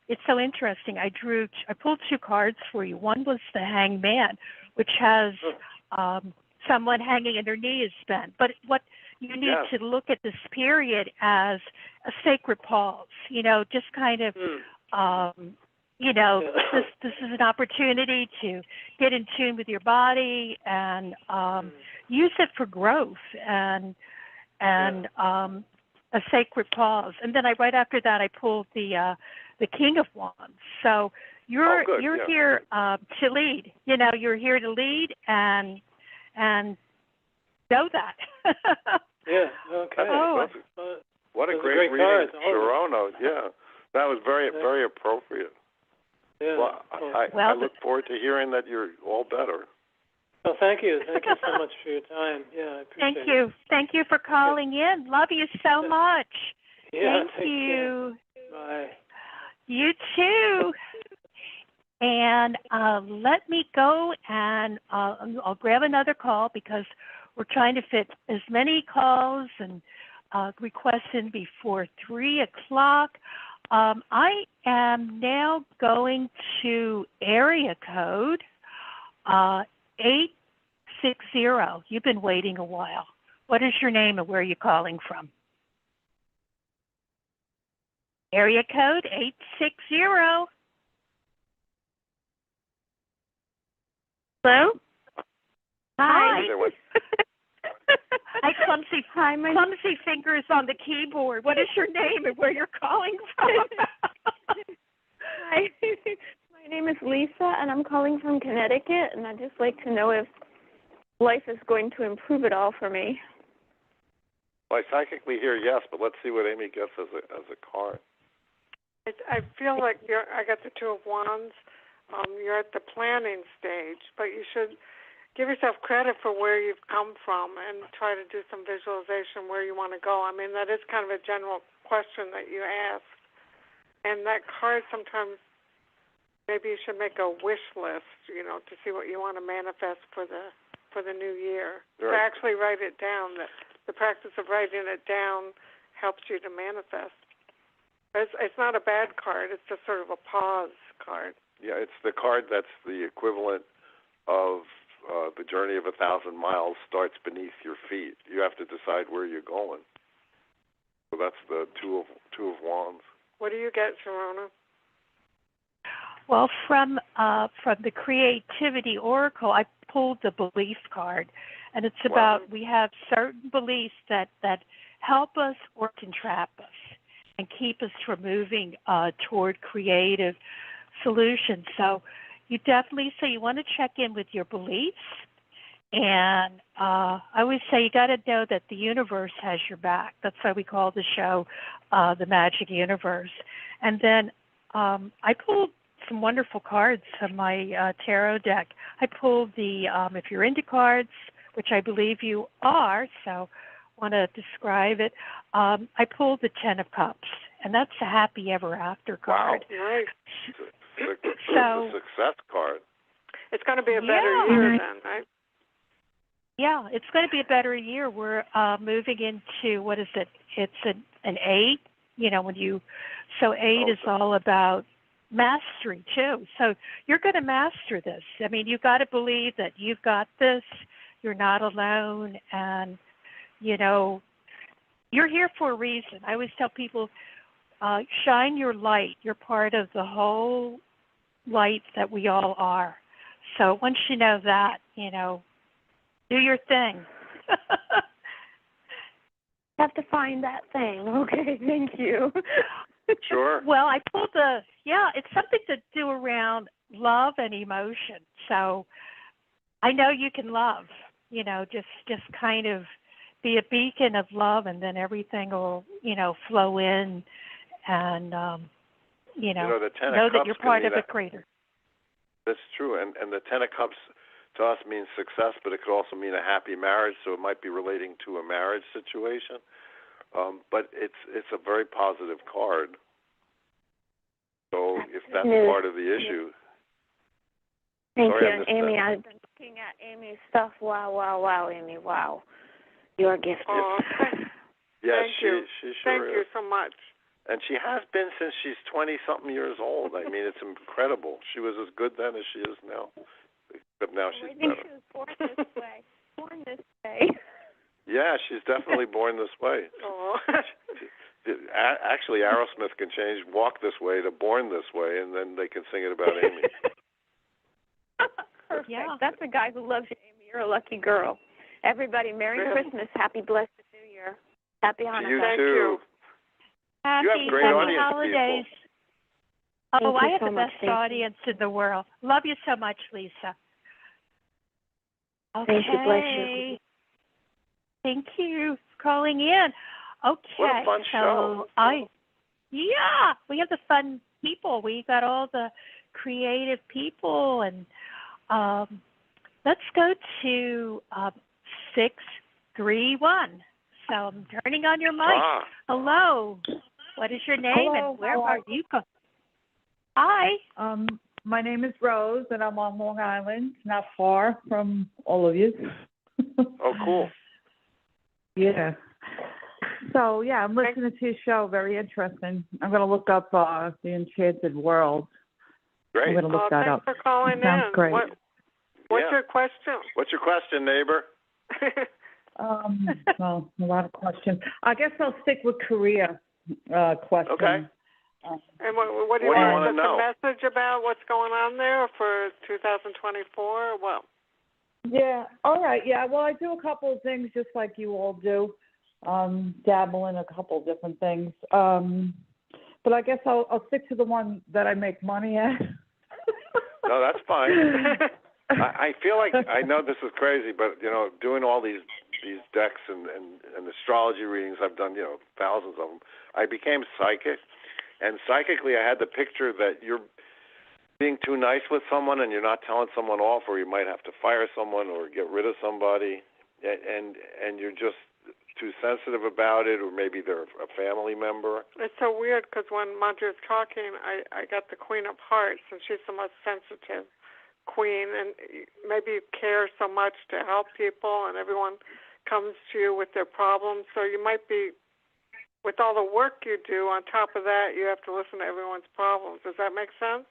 it's so interesting. I pulled two cards for you. One was the Hanged Man, which has someone hanging and their knee is bent. But what you need to look at this period as a sacred pause. Just kind of, this is an opportunity to get in tune with your body and use it for growth and a sacred pause. And then right after that, I pulled the King of Wands. So you're here to lead. You're here to lead and know that. Okay. What a great reading, Sharonah. Yeah, that was very appropriate. Yeah. Well, I look forward to hearing that you're all better. Well, thank you. Thank you so much for your time. Yeah, I appreciate it. Thank you. Thank you for calling in. Love you so much. Yeah, thank you. Bye. You too. And let me go and I'll grab another call because we're trying to fit as many calls and requests in before 3 o'clock. I am now going to area code 860. You've been waiting a while. What is your name and where are you calling from? Area code 860. Hello? Hi. Hi, Clumsy. Hi, Clumsy fingers on the keyboard. What is your name and where you're calling from? Hi. My name is Lisa, and I'm calling from Connecticut, and I'd just like to know if life is going to improve at all for me. Well, I psychically hear yes, but let's see what Amy gets as a card. I feel like I got the Two of Wands. You're at the planning stage, but you should give yourself credit for where you've come from and try to do some visualization where you want to go. I mean, that is kind of a general question that you ask. And that card sometimes, maybe you should make a wish list, to see what you want to manifest for the new year. Right. To actually write it down. The practice of writing it down helps you to manifest. It's not a bad card. It's just sort of a pause card. Yeah, it's the card that's the equivalent of the journey of 1,000 miles starts beneath your feet. You have to decide where you're going. So that's the Two of Wands. What do you get, Sharonah? Well, from the Creativity Oracle, I pulled the belief card, and it's about we have certain beliefs that help us or can trap us and keep us from moving toward creative solutions. So you definitely say you want to check in with your beliefs, and I always say you got to know that the universe has your back. That's why we call the show The Magic Universe. And then I pulled some wonderful cards from my tarot deck. I pulled the, if you're into cards, which I believe you are, so want to describe it, I pulled the Ten of Cups, and that's a happy ever after card. Wow, nice. The success card. It's going to be a better year then, right? Yeah, it's going to be a better year. We're moving into, what is it? It's an 8, so 8 is all about mastery too. So you're going to master this. I mean, you've got to believe that you've got this. You're not alone, and you're here for a reason. I always tell people, shine your light. You're part of the whole light that we all are. So once you know that, do your thing. Have to find that thing. Okay, thank you. Sure. Well, I pulled it's something to do around love and emotion. So I know you can love, just kind of be a beacon of love, and then everything will, flow in, and, the Ten know of that Cups you're part of the creator. That's true. And the Ten of Cups to us means success, but it could also mean a happy marriage, so it might be relating to a marriage situation. But it's a very positive card. So if that's part of the issue. Thank you. And Amy, I've been looking at Amy's stuff. Wow, Amy, wow. You're gifted. Oh, yes, thank you. She sure Thank is. you so much. And she has been since she's 20-something years old. I mean, it's incredible. She was as good then as she is now. Except now she's better. She was born this way. Born this way. Yeah, she's definitely born this way. Oh. Actually, Aerosmith can change "Walk This Way" to "Born This Way," and then they can sing it about Amy. Perfect. Yeah. That's a guy who loves you, Amy. You're a lucky girl. Everybody, Merry Christmas. Happy blessed New Year. Happy Hanukkah. You Thank too. You. Happy great audience holidays. people. Oh, I have the best audience in the world. Love you so much, Lisa. Okay. Thank you. Bless you. Thank you for calling in. Okay. What a fun show. We have the fun people. We got all the creative people, and let's go to 631. So I'm turning on your mic. Ah. Hello. What is your name? Hello, and where are you? Hi. My name is Rose, and I'm on Long Island, not far from all of you. Oh, cool. Yeah. So, I'm listening to your show. Very interesting. I'm going to look up the Enchanted World. Great. I'm going to look that up. Thanks for calling in. Sounds great. What's your question? What's your question, neighbor? Well, a lot of questions. I guess I'll stick with career questions. Okay. And what do you want to know? A message about what's going on there for 2024 or what? Yeah, all right. Yeah, well, I do a couple of things just like you all do, dabble in a couple of different things. But I guess I'll stick to the one that I make money at. No, that's fine. I feel like, I know this is crazy, but, doing all these decks and astrology readings, I've done, thousands of them. I became psychic, And psychically, I had the picture that you're being too nice with someone and you're not telling someone off, or you might have to fire someone or get rid of somebody, and you're just too sensitive about it, or maybe they're a family member. It's so weird because when Monty was talking, I got the Queen of Hearts, and she's the most sensitive queen, and maybe you care so much to help people, and everyone comes to you with their problems. So you might be, with all the work you do, on top of that, you have to listen to everyone's problems. Does that make sense?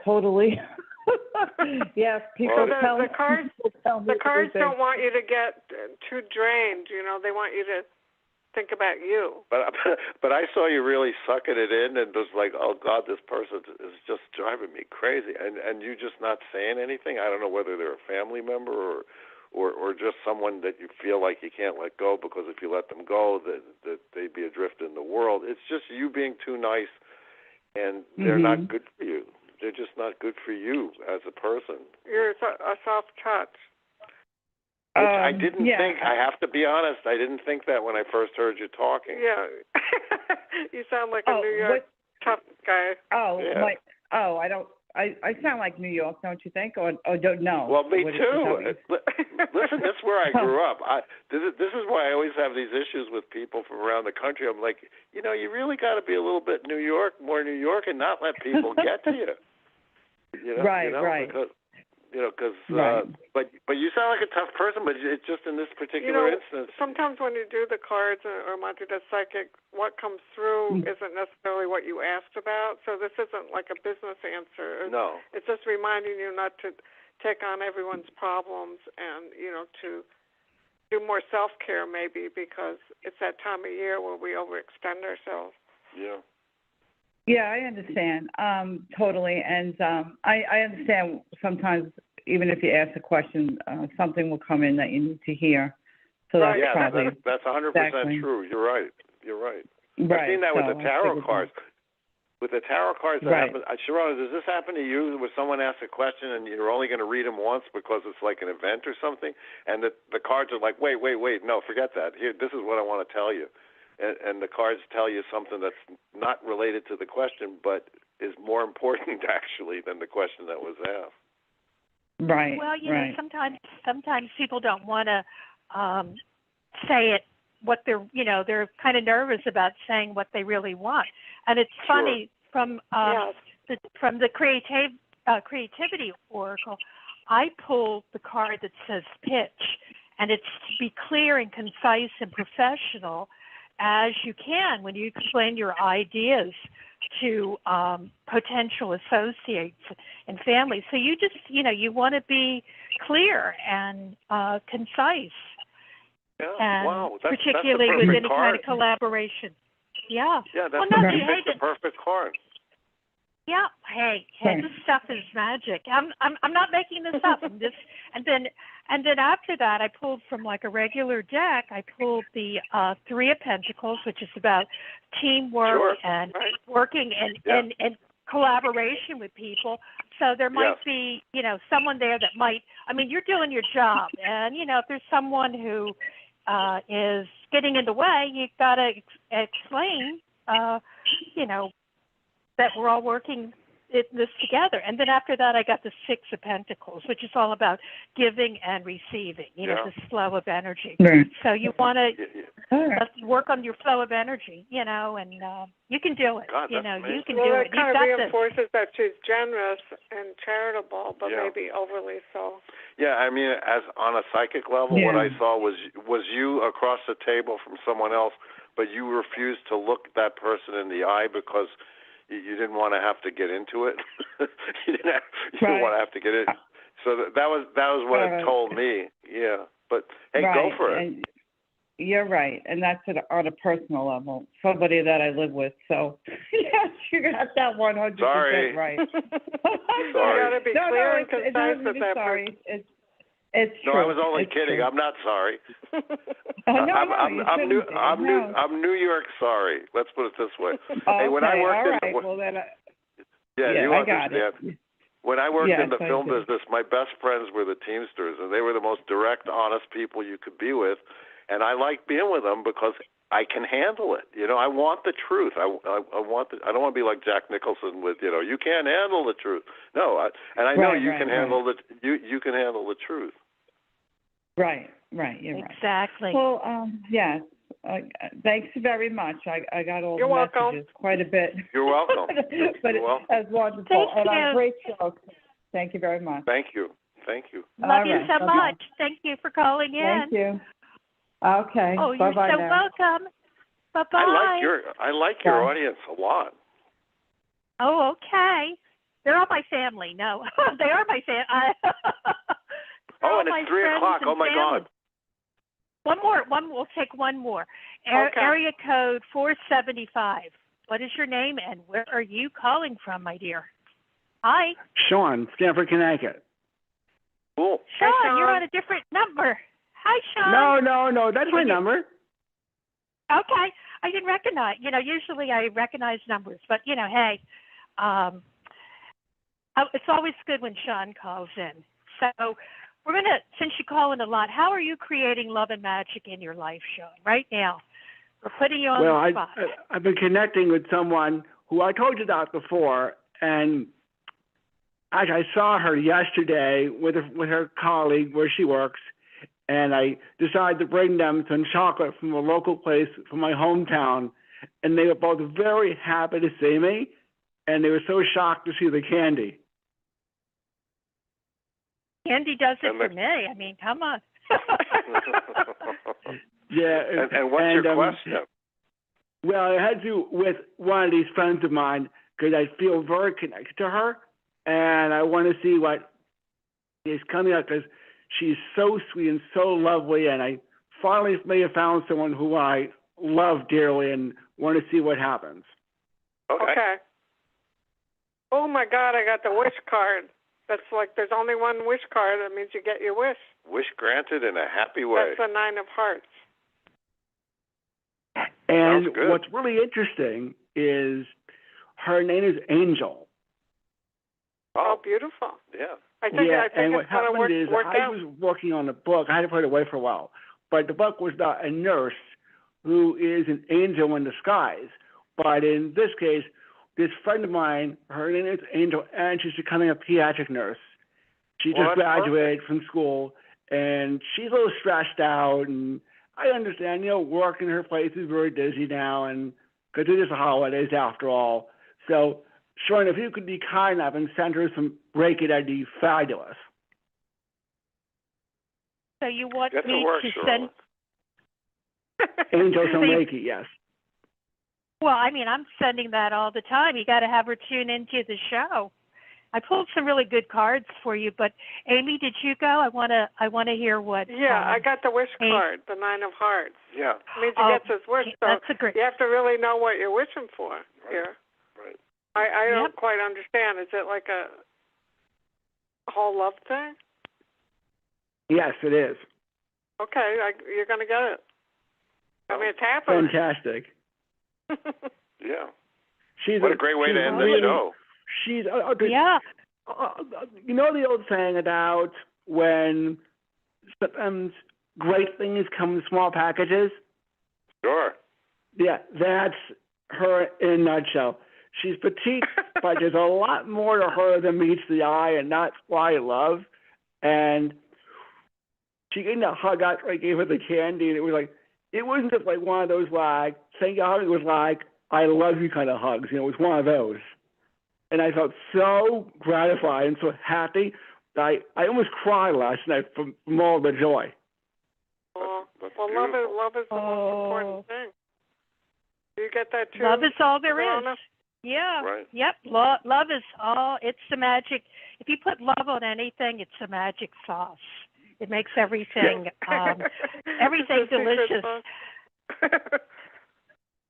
Totally. Yes, people tell me. The cards don't want you to get too drained. You know, they want you to think about you. But I saw you really sucking it in, and was like, oh God, this person is just driving me crazy, and you just not saying anything. I don't know whether they're a family member or just someone that you feel like you can't let go, because if you let them go, that they'd be adrift in the world. It's just you being too nice. And they're not good for you. They're just not good for you as a person. You're a soft touch. Which I didn't think. I have to be honest. I didn't think that when I first heard you talking. Yeah. You sound like a New York tough guy. I don't. I sound like New York, don't you think? Or don't know? Well, me too. Listen, this is where I grew up. This is why I always have these issues with people from around the country. I'm like, you really got to be a little bit more New York, and not let people get to you. Right. Because but you sound like a tough person, but it's just in this particular instance. Sometimes when you do the cards or Monty does psychic, what comes through isn't necessarily what you asked about. So this isn't like a business answer. No. It's just reminding you not to take on everyone's problems, and to do more self-care maybe, because it's that time of year where we overextend ourselves. Yeah. Yeah, I understand totally, and I understand sometimes even if you ask a question, something will come in that you need to hear. So that's probably that's 100% true. You're right. Right. I've seen that with the tarot cards. With the tarot cards, that happens. Sharonah, does this happen to you, where someone asks a question and you're only going to read them once because it's like an event or something, and the cards are like, wait, no, forget that. Here, this is what I want to tell you. And the cards tell you something that's not related to the question, but is more important actually than the question that was asked. Right. Well, sometimes people don't want to say it. What they're kind of nervous about saying what they really want, and it's funny from the creativity oracle. I pulled the card that says pitch, and it's to be clear and concise and professional as you can when you explain your ideas to potential associates and family. So you just, you want to be clear and concise. Yeah. And wow. particularly that's with any card. kind of collaboration. Yeah. Yeah, that's the perfect card. Yeah. Hey, this stuff is magic. I'm not making this up. I'm just, and then after that, I pulled from like a regular deck. I pulled the Three of Pentacles, which is about teamwork and working and collaboration with people. So there might be, someone there that might. I mean, you're doing your job, and if there's someone who is getting in the way, you've got to explain, that we're all working this together. And then after that, I got the Six of Pentacles, which is all about giving and receiving, the flow of energy. Right. So you want to work on your flow of energy, and you can do it. God, you can do it. That kind of reinforces that she's generous and charitable, but maybe overly so. Yeah, I mean, as on a psychic level, what I saw was you across the table from someone else, but you refused to look that person in the eye because you didn't want to have to get into it. you didn't want to have to get in. So that was what it told me. Yeah, but hey, go for it. And you're right, and that's on a personal level. Somebody that I live with. So yes, you got that 100% right. You got to be clear and concise with that. Sorry. It's true. No, I was only kidding. True. I'm not sorry. I'm New York sorry. Let's put it this way. Hey, when I worked I got it. When I worked in the film business, my best friends were the Teamsters, and they were the most direct, honest people you could be with, and I liked being with them because I can handle it. I want the truth. I want I don't want to be like Jack Nicholson with you can't handle the truth. No, I know you can handle the you can handle the truth. Right. You're right. Exactly. Well, yes. Thanks very much. I got all You're the welcome. messages, quite a bit. You're welcome. But You're welcome. as wonderful. Thank and you. a great show. Thank you very much. Thank you. Love you so Bye-bye. much. Thank you for calling in. Thank you. Okay. Oh, you're Bye-bye so now. welcome. Bye-bye. I like your audience a lot. Oh, okay. They're all my family. No, they are my family. And it's 3:00. Oh my God. One more. We'll take one more. Okay. Area code 475. What is your name and where are you calling from, my dear? Hi. Sean, Stamford, Connecticut. Cool. Sean, Hi, Sean. you're on a different number. Hi, Sean. No, that's my number. Okay. I didn't recognize. Usually I recognize numbers, but hey, it's always good when Sean calls in. So we're gonna, since you call in a lot, how are you creating love and magic in your life, Sean? Right now, we're putting you on the spot. I've been connecting with someone who I told you about before, and I saw her yesterday with her colleague where she works, and I decided to bring them some chocolate from a local place from my hometown, and they were both very happy to see me, and they were so shocked to see the candy. Candy does it for me. I mean, come on. Yeah. And what's your question? Well, it had to do with one of these friends of mine because I feel very connected to her, and I want to see what is coming up because she's so sweet and so lovely, and I finally may have found someone who I love dearly and want to see what happens. Okay. Oh, my God, I got the wish card. That's like there's only one wish card. That means you get your wish. Wish granted in a happy way. That's the 9 of Hearts. And what's really interesting is her name is Angel. Oh, beautiful. Yeah. I think and what it's going to happened is work I out. was working on a book. I had to put it away for a while. But the book was about a nurse who is an angel in disguise. But in this case, this friend of mine, her name is Angel, and she's becoming a pediatric nurse. She just graduated from school, and she's a little stressed out. And I understand, work in her place is very busy now, and because it is the holidays after all. So, Sharon, if you could be kind enough and send her some Reiki, that'd be fabulous. So you want Get me to work, to Sharon. send... Angel some Reiki, yes. Well, I mean, I'm sending that all the time. You got to have her tune into the show. I pulled some really good cards for you, but Amy, did you go? I want to hear what. Yeah, I got the wish card, the 9 of Hearts. Yeah. It means he gets his wish. So that's a great. You have to really know what you're wishing for here. Right. I don't quite understand. Is it like a whole love thing? Yes, it is. Okay, you're going to get it. I mean, it's happening. Fantastic. Yeah. What a great way to end the show. She's yeah. You know the old saying about when sometimes great things come in small packages? Sure. Yeah, that's her in a nutshell. She's petite, but there's a lot more to her than meets the eye, and that's why I love. And she gave me a hug after I gave her the candy, and it wasn't just like one of those thank you, it was like, I love you kind of hugs. It was one of those. And I felt so gratified and so happy that I almost cried last night from all the joy. Well, love is the most important thing. Do you get that too? Love is all there Sharonah? is. Yeah. Right. Yep. Love is all. It's the magic. If you put love on anything, it's the magic sauce. It makes everything everything delicious.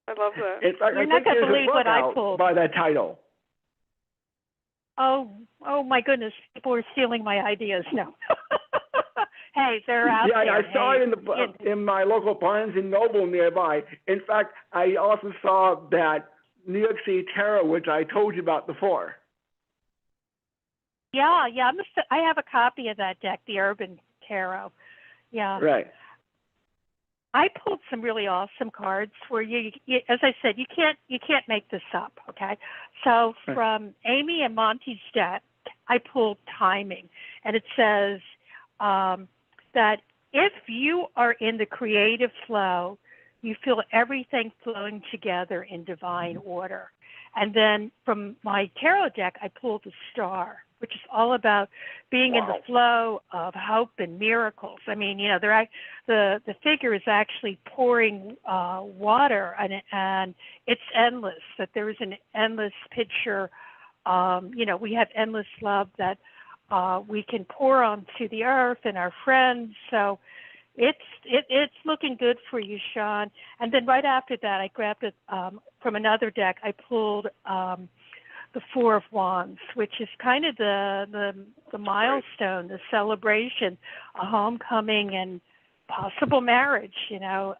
I love that. You're not going to believe what I pulled. By that title. Oh my goodness! People are stealing my ideas. No. Hey, they're out there. Yeah, I saw it in my local Barnes and Noble nearby. In fact, I also saw that New York City Tarot, which I told you about before. Yeah. I have a copy of that deck, the Urban Tarot. Yeah. Right. I pulled some really awesome cards for you. As I said, you can't make this up. Okay, so from Amy and Monty's deck, I pulled timing, and it says that if you are in the creative flow, you feel everything flowing together in divine order. And then from my tarot deck, I pulled the star, which is all about being in the flow of hope and miracles. I mean, you know, the figure is actually pouring water, and it's endless. That there is an endless picture. You know, we have endless love that we can pour onto the earth and our friends. So it's looking good for you, Sean. And then right after that, I grabbed it from another deck. I pulled the Four of Wands, which is kind of the milestone, the celebration, a homecoming and possible marriage, you know.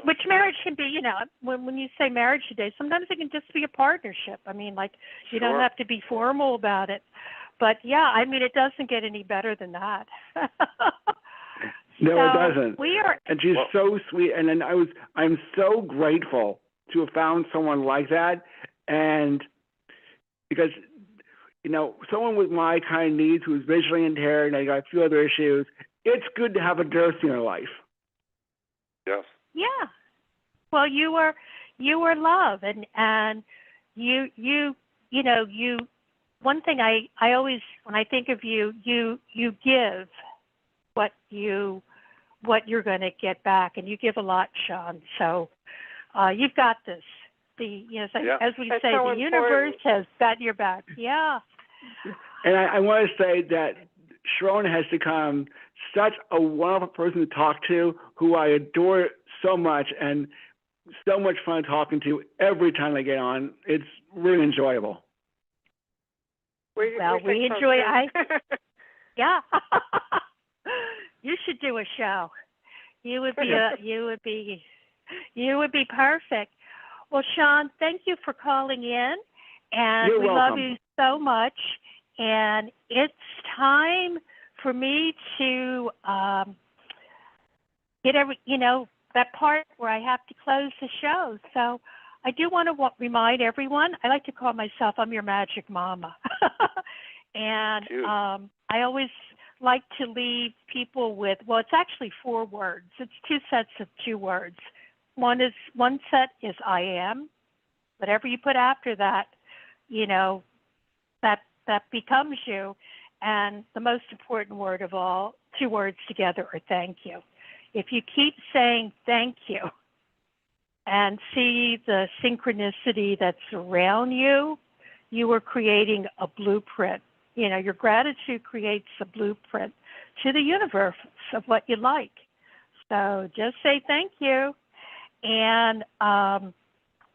Which marriage can be, you know, when you say marriage today, sometimes it can just be a partnership. I mean, like, you don't have to be formal about it. But, yeah, I mean, it doesn't get any better than that. No, it doesn't. And she's so sweet. And then I'm so grateful to have found someone like that. And because, you know, someone with my kind of needs who's visually impaired and I got a few other issues, it's good to have a nurse in your life. Yes. Yeah. Well, you are love, and you know, one thing I always, when I think of you give what you're going to get back, and you give a lot, Sean. So you've got this. As we say, the universe has got your back. Yeah. And I want to say that Sharonah has become such a wonderful person to talk to, who I adore so much, and so much fun talking to every time I get on. It's really enjoyable. We enjoy. Yeah. You should do a show. You would be perfect. Well, Sean, thank you for calling in, and You're welcome. love you so much. And it's time for me to get that part where I have to close the show. So I do want to remind everyone, I like to call myself, I'm your magic mama. And I always like to leave people with, well, it's actually 4 words. It's 2 sets of 2 words. One set is I am. Whatever you put after that, you know, that becomes you. And the most important word of all, 2 words together, are thank you. If you keep saying thank you and see the synchronicity that's around you, you are creating a blueprint. You know, your gratitude creates a blueprint to the universe of what you like. So just say thank you. And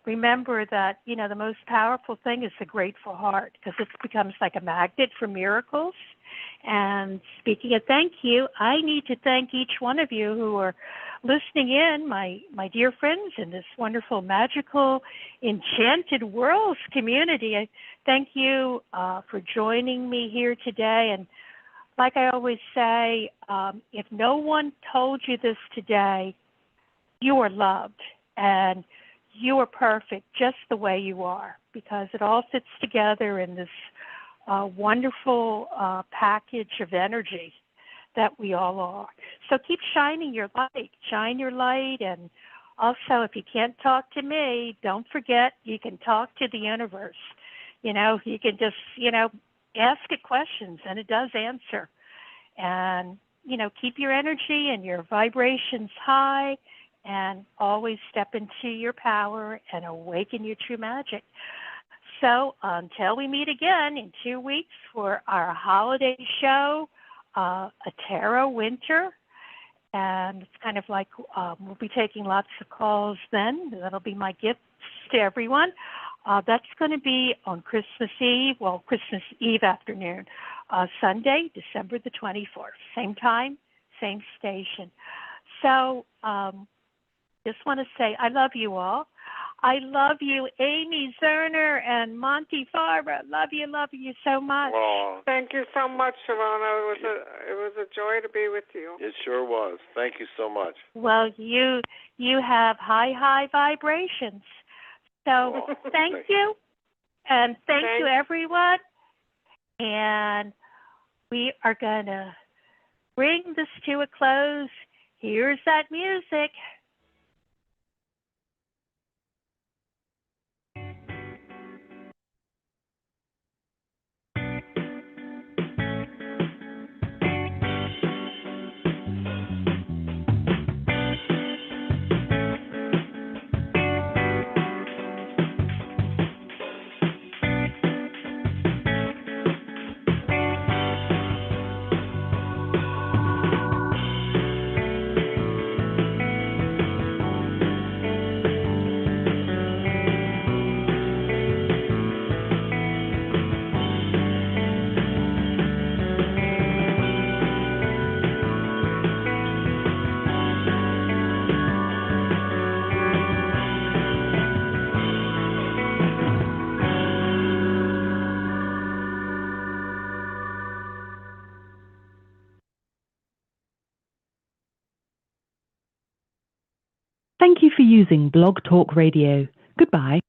remember that, you know, the most powerful thing is the grateful heart, because it becomes like a magnet for miracles. And speaking of thank you, I need to thank each one of you who are listening in, my dear friends in this wonderful, magical, Enchanted World community. I thank you for joining me here today. And like I always say, if no one told you this today, you are loved and you are perfect just the way you are, because it all fits together in this wonderful package of energy that we all are. So keep shining your light. Shine your light. And also, if you can't talk to me, don't forget you can talk to the universe. You know, you can just, you know, ask it questions and it does answer. And, you know, keep your energy and your vibrations high, and always step into your power and awaken your true magic. So until we meet again in 2 weeks for our holiday show, a tarot winter, and it's kind of like we'll be taking lots of calls then. That'll be my gift to everyone. That's going to be on Christmas Eve afternoon, Sunday, December the 24th. Same time, same station. So just want to say I love you all. I love you, Amy Zerner and Monte Farber. Love you so much. Well, Thank you so much, Sharonah. It was a joy to be with you. it sure was. Thank you so much. Well, you have high vibrations. So thank you, and thank you, everyone. And we are going to bring this to a close. Here's that music. Thank you for using Blog Talk Radio. Goodbye.